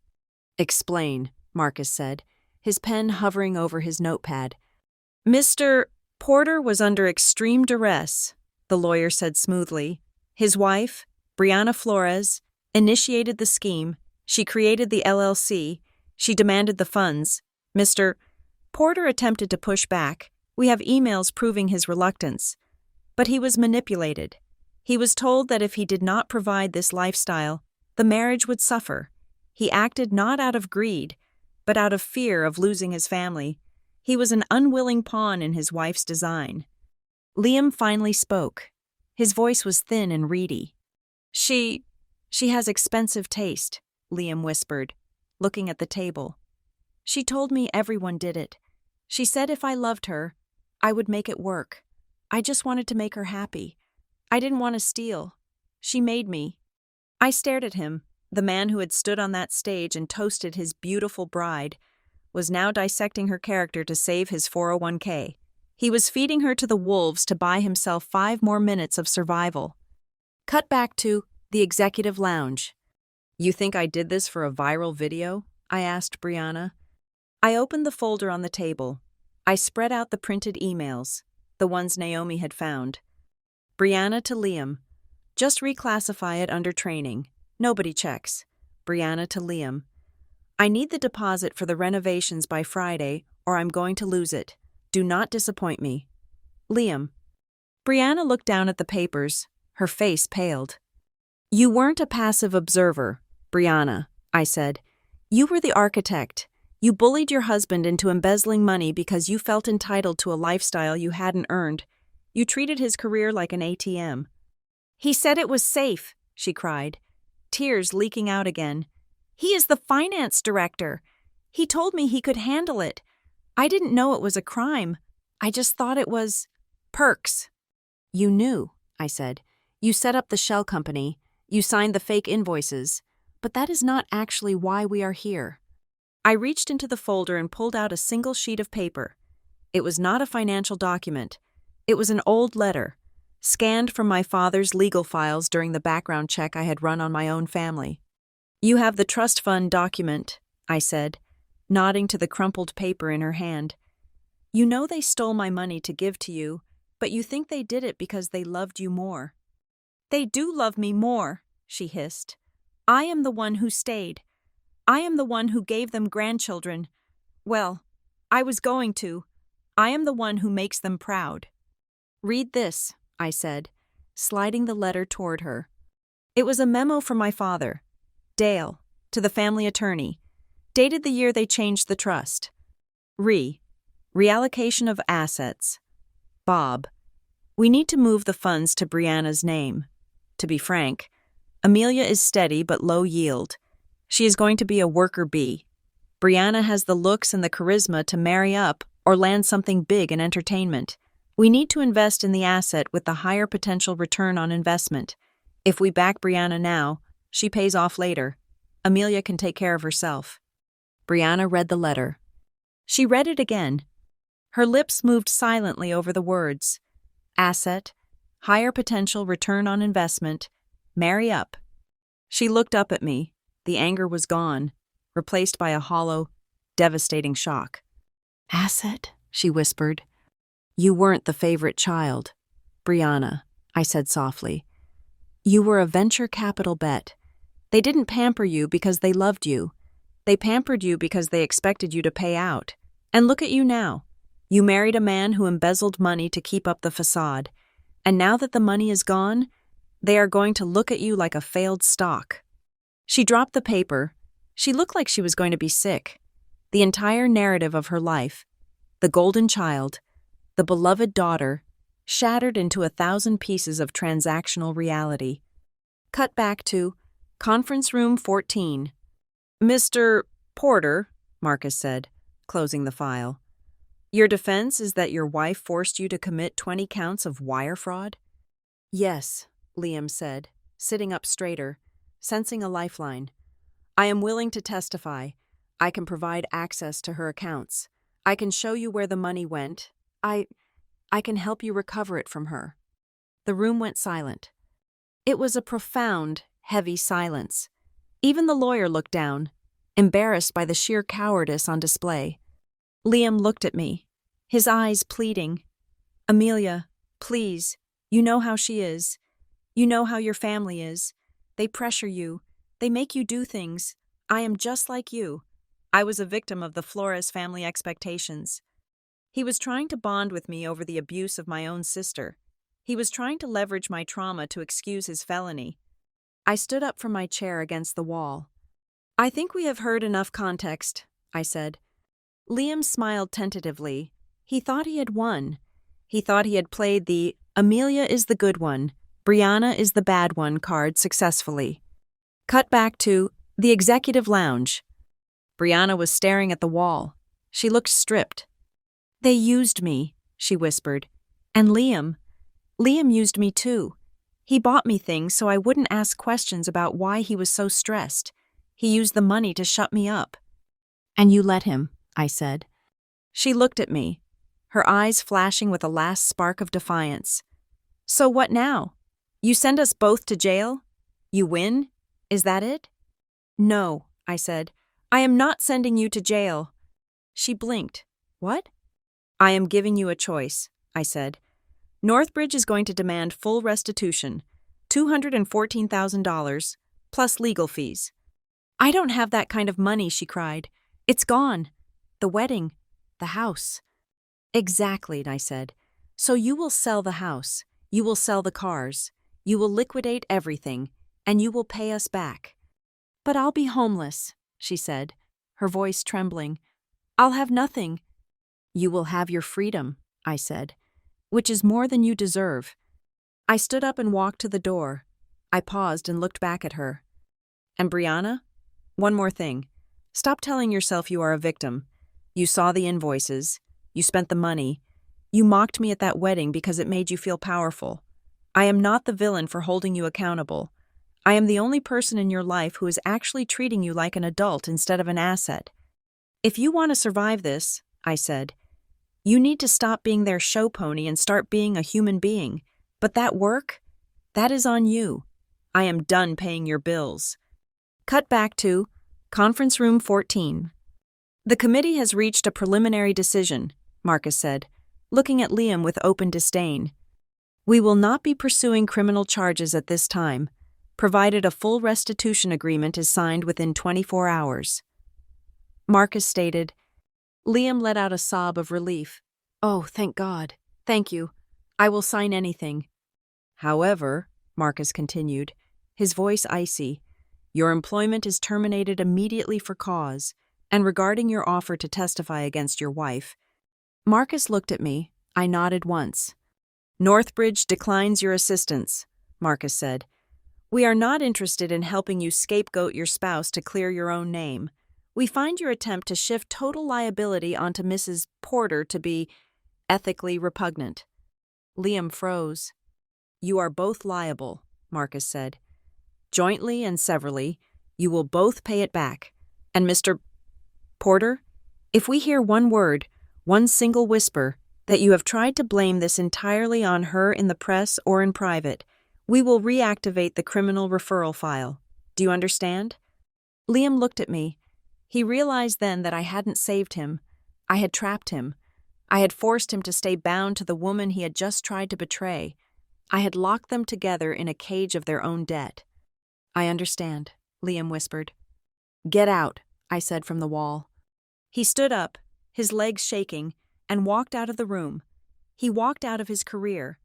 "Explain," Marcus said, his pen hovering over his notepad. "Mr. Porter was under extreme duress," the lawyer said smoothly. "His wife, Brianna Flores, initiated the scheme. She created the LLC. She demanded the funds. Mr. Porter attempted to push back. We have emails proving his reluctance. But he was manipulated. He was told that if he did not provide this lifestyle, the marriage would suffer. He acted not out of greed, but out of fear of losing his family. He was an unwilling pawn in his wife's design." Liam finally spoke. His voice was thin and reedy. She has expensive taste," Liam whispered, looking at the table. "She told me everyone did it. She said if I loved her, I would make it work. I just wanted to make her happy. I didn't want to steal. She made me." I stared at him. The man who had stood on that stage and toasted his beautiful bride was now dissecting her character to save his 401k. He was feeding her to the wolves to buy himself 5 more minutes of survival. Cut back to the executive lounge. "You think I did this for a viral video?" I asked Brianna. I opened the folder on the table. I spread out the printed emails, the ones Naomi had found. Brianna to Liam. "Just reclassify it under training. Nobody checks." Brianna to Liam. "I need the deposit for the renovations by Friday, or I'm going to lose it. Do not disappoint me." Liam. Brianna looked down at the papers. Her face paled. "You weren't a passive observer, Brianna," I said. "You were the architect. You bullied your husband into embezzling money because you felt entitled to a lifestyle you hadn't earned. You treated his career like an ATM." "He said it was safe," she cried, tears leaking out again. "He is the finance director. He told me he could handle it. I didn't know it was a crime. I just thought it was perks." "You knew," I said. "You set up the shell company. You signed the fake invoices. But that is not actually why we are here." I reached into the folder and pulled out a single sheet of paper. It was not a financial document. It was an old letter, scanned from my father's legal files during the background check I had run on my own family. "You have the trust fund document," I said, nodding to the crumpled paper in her hand. "You know they stole my money to give to you, but you think they did it because they loved you more." "They do love me more," she hissed. "I am the one who stayed. I am the one who gave them grandchildren. Well, I was going to. I am the one who makes them proud." "Read this," I said, sliding the letter toward her. It was a memo from my father. "Dale, to the family attorney. Dated the year they changed the trust. Reallocation of assets. Bob. We need to move the funds to Brianna's name. To be frank, Amelia is steady but low yield. She is going to be a worker bee. Brianna has the looks and the charisma to marry up or land something big in entertainment. We need to invest in the asset with the higher potential return on investment. If we back Brianna now, she pays off later. Amelia can take care of herself. Brianna read the letter. She read it again. Her lips moved silently over the words. Asset, higher potential return on investment, marry up. She looked up at me. The anger was gone, replaced by a hollow, devastating shock. Asset, she whispered. You weren't the favorite child, Brianna, I said softly. You were a venture capital bet. They didn't pamper you because they loved you. They pampered you because they expected you to pay out. And look at you now. You married a man who embezzled money to keep up the facade. And now that the money is gone, they are going to look at you like a failed stock. She dropped the paper. She looked like she was going to be sick. The entire narrative of her life, the golden child, the beloved daughter, shattered into 1,000 pieces of transactional reality. Cut back to Conference Room 14. Mr. Porter, Marcus said, closing the file. Your defense is that your wife forced you to commit 20 counts of wire fraud? Yes, Liam said, sitting up straighter, sensing a lifeline. I am willing to testify. I can provide access to her accounts. I can show you where the money went. I can help you recover it from her. The room went silent. It was a profound, heavy silence. Even the lawyer looked down, embarrassed by the sheer cowardice on display. Liam looked at me, his eyes pleading. Amelia, please, you know how she is. You know how your family is. They pressure you. They make you do things. I am just like you. I was a victim of the Flores family expectations. He was trying to bond with me over the abuse of my own sister. He was trying to leverage my trauma to excuse his felony. I stood up from my chair against the wall. I think we have heard enough context, I said. Liam smiled tentatively. He thought he had won. He thought he had played the Amelia is the good one, Brianna is the bad one card successfully. Cut back to the executive lounge. Brianna was staring at the wall. She looked stripped. They used me, she whispered. And Liam used me too. He bought me things so I wouldn't ask questions about why he was so stressed. He used the money to shut me up. And you let him, I said. She looked at me, her eyes flashing with a last spark of defiance. So what now? You send us both to jail? You win? Is that it? No, I said. I am not sending you to jail. She blinked. What? I am giving you a choice, I said. Northbridge is going to demand full restitution, $214,000, plus legal fees. I don't have that kind of money, she cried. It's gone. The wedding. The house. Exactly, I said. So you will sell the house. You will sell the cars. You will liquidate everything, and you will pay us back. But I'll be homeless, she said, her voice trembling. I'll have nothing. You will have your freedom, I said, which is more than you deserve. I stood up and walked to the door. I paused and looked back at her. And Brianna? One more thing. Stop telling yourself you are a victim. You saw the invoices. You spent the money. You mocked me at that wedding because it made you feel powerful. I am not the villain for holding you accountable. I am the only person in your life who is actually treating you like an adult instead of an asset. If you want to survive this, I said, you need to stop being their show pony and start being a human being. But that work? That is on you. I am done paying your bills. Cut back to Conference Room 14. The committee has reached a preliminary decision, Marcus said, looking at Liam with open disdain. We will not be pursuing criminal charges at this time, provided a full restitution agreement is signed within 24 hours. Marcus stated. Liam let out a sob of relief. Oh, thank God. Thank you. I will sign anything. However, Marcus continued, his voice icy, Your employment is terminated immediately for cause, and regarding your offer to testify against your wife. Marcus looked at me. I nodded once. Northbridge declines your assistance, Marcus said. We are not interested in helping you scapegoat your spouse to clear your own name. We find your attempt to shift total liability onto Mrs. Porter to be ethically repugnant. Liam froze. You are both liable, Marcus said. Jointly and severally, you will both pay it back. And Mr. Porter, if we hear one word, one single whisper, that you have tried to blame this entirely on her in the press or in private, we will reactivate the criminal referral file. Do you understand? Liam looked at me. He realized then that I hadn't saved him. I had trapped him. I had forced him to stay bound to the woman he had just tried to betray. I had locked them together in a cage of their own debt. I understand, Liam whispered. Get out, I said from the wall. He stood up, his legs shaking, and walked out of the room. He walked out of his career,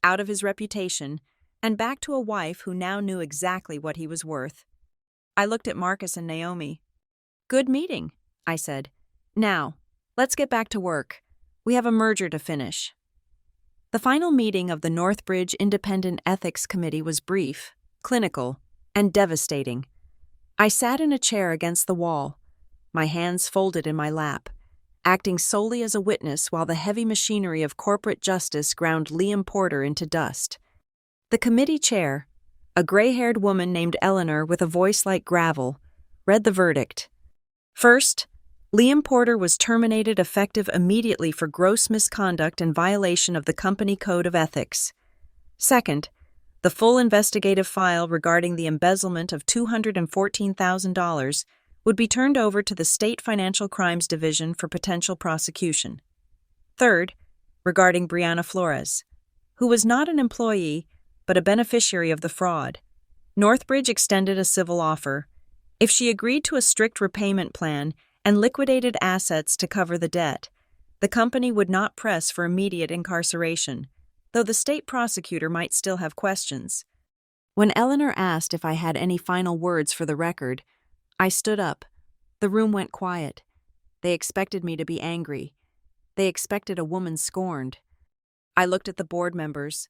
out of his reputation, and back to a wife who now knew exactly what he was worth. I looked at Marcus and Naomi. Good meeting, I said. Now, let's get back to work. We have a merger to finish. The final meeting of the Northbridge Independent Ethics Committee was brief, clinical, and devastating. I sat in a chair against the wall, my hands folded in my lap, acting solely as a witness while the heavy machinery of corporate justice ground Liam Porter into dust. The committee chair, a gray-haired woman named Eleanor with a voice like gravel, read the verdict. First, Liam Porter was terminated effective immediately for gross misconduct and violation of the company code of ethics. Second, the full investigative file regarding the embezzlement of $214,000 would be turned over to the State Financial Crimes Division for potential prosecution. Third, regarding Brianna Flores, who was not an employee but a beneficiary of the fraud, Northbridge extended a civil offer. If she agreed to a strict repayment plan and liquidated assets to cover the debt, the company would not press for immediate incarceration, though the state prosecutor might still have questions. When Eleanor asked if I had any final words for the record, I stood up. The room went quiet. They expected me to be angry. They expected a woman scorned. I looked at the board members.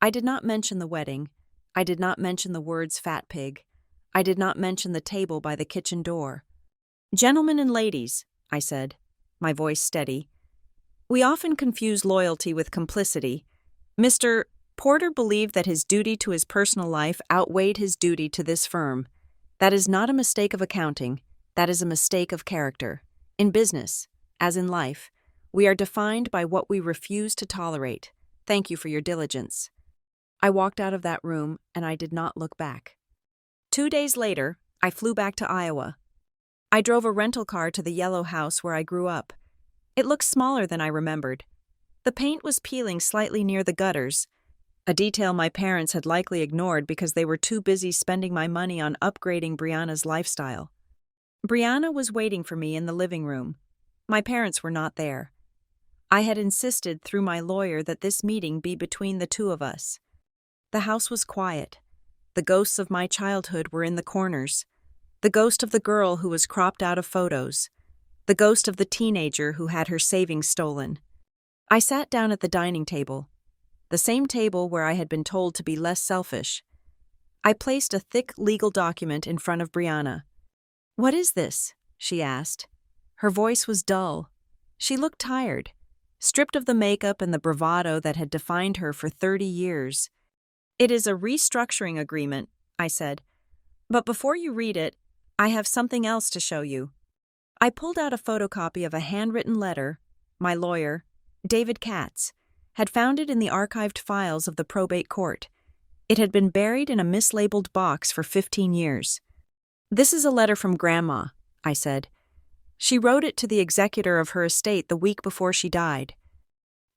I did not mention the wedding. I did not mention the words fat pig. I did not mention the table by the kitchen door. Gentlemen and ladies, I said, my voice steady. We often confuse loyalty with complicity. Mr. Porter believed that his duty to his personal life outweighed his duty to this firm. That is not a mistake of accounting. That is a mistake of character. In business, as in life, we are defined by what we refuse to tolerate. Thank you for your diligence. I walked out of that room, and I did not look back. 2 days later, I flew back to Iowa. I drove a rental car to the yellow house where I grew up. It looked smaller than I remembered. The paint was peeling slightly near the gutters, a detail my parents had likely ignored because they were too busy spending my money on upgrading Brianna's lifestyle. Brianna was waiting for me in the living room. My parents were not there. I had insisted through my lawyer that this meeting be between the two of us. The house was quiet. The ghosts of my childhood were in the corners. The ghost of the girl who was cropped out of photos. The ghost of the teenager who had her savings stolen. I sat down at the dining table, the same table where I had been told to be less selfish. I placed a thick legal document in front of Brianna. "What is this?" she asked. Her voice was dull. She looked tired, stripped of the makeup and the bravado that had defined her for 30 years. "It is a restructuring agreement," I said. "But before you read it, I have something else to show you." I pulled out a photocopy of a handwritten letter my lawyer, David Katz, had found it in the archived files of the probate court. It had been buried in a mislabeled box for 15 years. "This is a letter from Grandma," I said. "She wrote it to the executor of her estate the week before she died."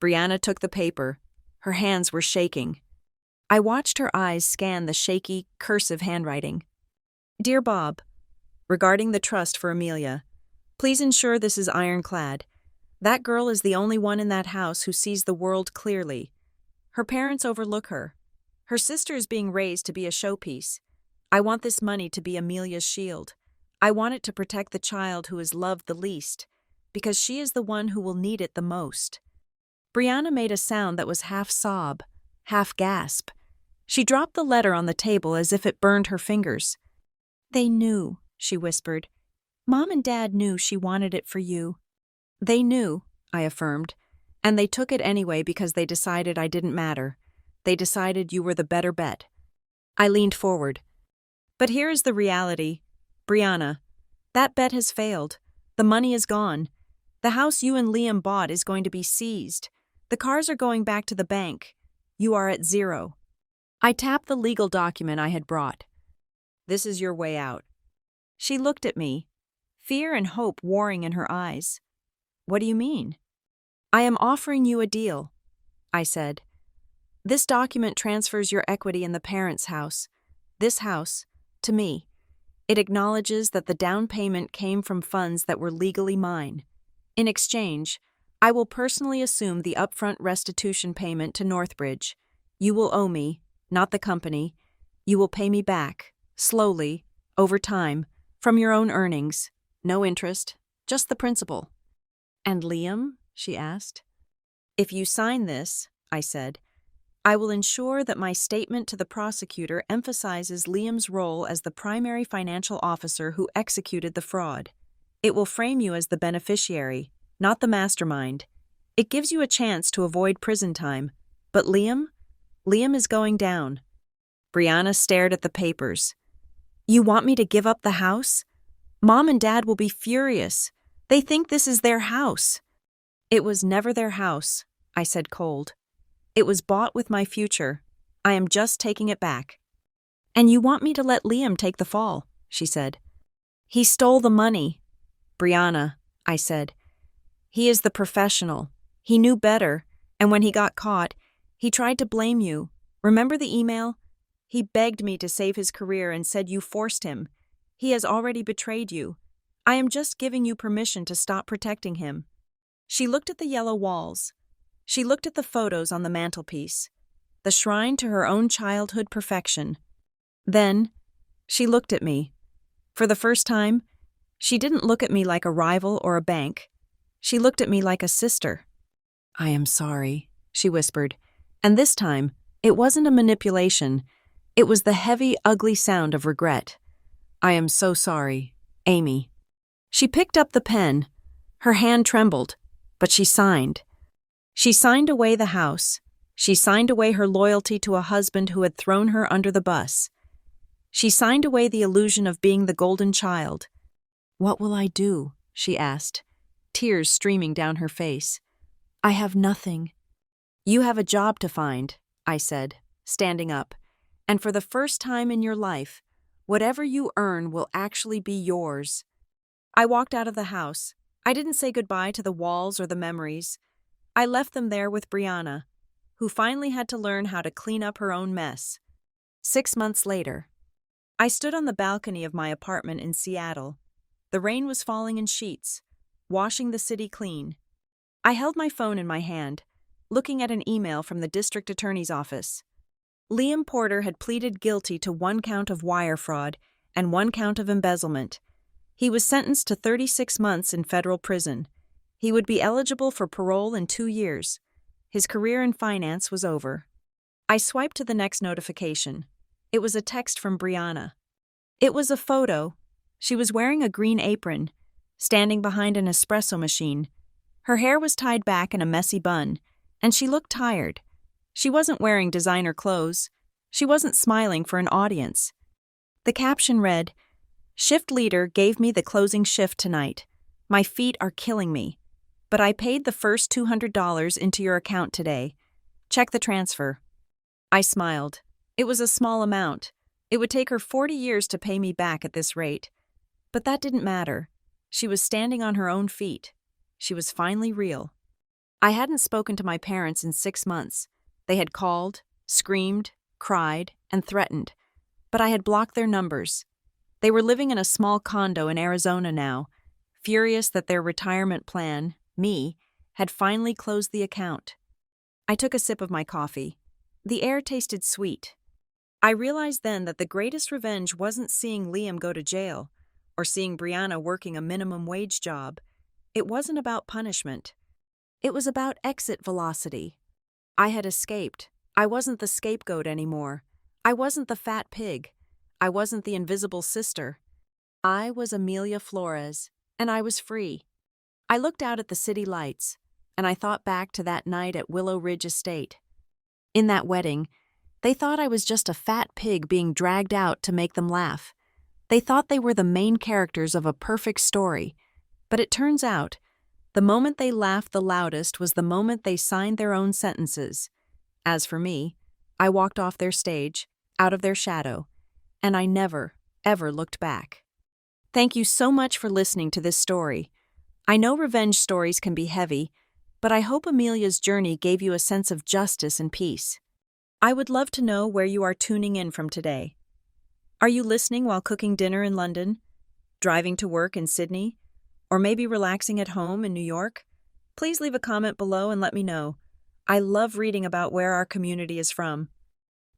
Brianna took the paper. Her hands were shaking. I watched her eyes scan the shaky, cursive handwriting. "Dear Bob, regarding the trust for Amelia, please ensure this is ironclad. That girl is the only one in that house who sees the world clearly. Her parents overlook her. Her sister is being raised to be a showpiece. I want this money to be Amelia's shield. I want it to protect the child who is loved the least, because she is the one who will need it the most. Brianna made a sound that was half sob, half gasp. She dropped the letter on the table as if it burned her fingers. They knew, she whispered. Mom and Dad knew she wanted it for you. They knew, I affirmed, and they took it anyway because they decided I didn't matter. They decided you were the better bet. I leaned forward. But here is the reality. Brianna, that bet has failed. The money is gone. The house you and Liam bought is going to be seized. The cars are going back to the bank. You are at zero. I tapped the legal document I had brought. This is your way out. She looked at me, fear and hope warring in her eyes. What do you mean? I am offering you a deal, I said. This document transfers your equity in the parents' house, this house, to me. It acknowledges that the down payment came from funds that were legally mine. In exchange, I will personally assume the upfront restitution payment to Northbridge. You will owe me, not the company. You will pay me back, slowly, over time, from your own earnings. No interest, just the principal. And Liam? She asked. If you sign this, I said, I will ensure that my statement to the prosecutor emphasizes Liam's role as the primary financial officer who executed the fraud. It will frame you as the beneficiary, not the mastermind. It gives you a chance to avoid prison time. But Liam is going down. Brianna stared at the papers. You want me to give up the house? Mom and Dad will be furious. They think this is their house. It was never their house, I said cold. It was bought with my future. I am just taking it back. And you want me to let Liam take the fall, she said. He stole the money. Brianna, I said. He is the professional. He knew better, and when he got caught, he tried to blame you. Remember the email? He begged me to save his career and said you forced him. He has already betrayed you. I am just giving you permission to stop protecting him. She looked at the yellow walls. She looked at the photos on the mantelpiece, the shrine to her own childhood perfection. Then, she looked at me. For the first time, she didn't look at me like a rival or a bank. She looked at me like a sister. I am sorry, she whispered, and this time, it wasn't a manipulation. It was the heavy, ugly sound of regret. I am so sorry, Amy. She picked up the pen. Her hand trembled, but she signed. She signed away the house. She signed away her loyalty to a husband who had thrown her under the bus. She signed away the illusion of being the golden child. What will I do? She asked, tears streaming down her face. I have nothing. You have a job to find, I said, standing up. And for the first time in your life, whatever you earn will actually be yours. I walked out of the house. I didn't say goodbye to the walls or the memories. I left them there with Brianna, who finally had to learn how to clean up her own mess. 6 months later, I stood on the balcony of my apartment in Seattle. The rain was falling in sheets, washing the city clean. I held my phone in my hand, looking at an email from the district attorney's office. Liam Porter had pleaded guilty to 1 count of wire fraud and 1 count of embezzlement. He was sentenced to 36 months in federal prison. He would be eligible for parole in 2 years. His career in finance was over. I swiped to the next notification. It was a text from Brianna. It was a photo. She was wearing a green apron, standing behind an espresso machine. Her hair was tied back in a messy bun, and she looked tired. She wasn't wearing designer clothes. She wasn't smiling for an audience. The caption read, Shift leader gave me the closing shift tonight. My feet are killing me. But I paid the first $200 into your account today. Check the transfer. I smiled. It was a small amount. It would take her 40 years to pay me back at this rate. But that didn't matter. She was standing on her own feet. She was finally real. I hadn't spoken to my parents in 6 months. They had called, screamed, cried, and threatened. But I had blocked their numbers. They were living in a small condo in Arizona now, furious that their retirement plan, me, had finally closed the account. I took a sip of my coffee. The air tasted sweet. I realized then that the greatest revenge wasn't seeing Liam go to jail or seeing Brianna working a minimum wage job. It wasn't about punishment. It was about exit velocity. I had escaped. I wasn't the scapegoat anymore. I wasn't the fat pig. I wasn't the invisible sister. I was Amelia Flores, and I was free. I looked out at the city lights, and I thought back to that night at Willow Ridge Estate. In that wedding, they thought I was just a fat pig being dragged out to make them laugh. They thought they were the main characters of a perfect story. But it turns out, the moment they laughed the loudest was the moment they signed their own sentences. As for me, I walked off their stage, out of their shadow, and I never, ever looked back. Thank you so much for listening to this story. I know revenge stories can be heavy, but I hope Amelia's journey gave you a sense of justice and peace. I would love to know where you are tuning in from today. Are you listening while cooking dinner in London, driving to work in Sydney, or maybe relaxing at home in New York? Please leave a comment below and let me know. I love reading about where our community is from.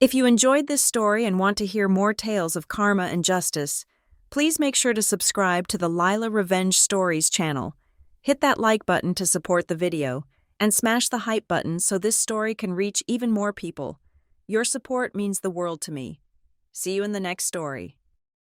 If you enjoyed this story and want to hear more tales of karma and justice, please make sure to subscribe to the Lila Revenge Stories channel. Hit that like button to support the video, and smash the hype button so this story can reach even more people. Your support means the world to me. See you in the next story.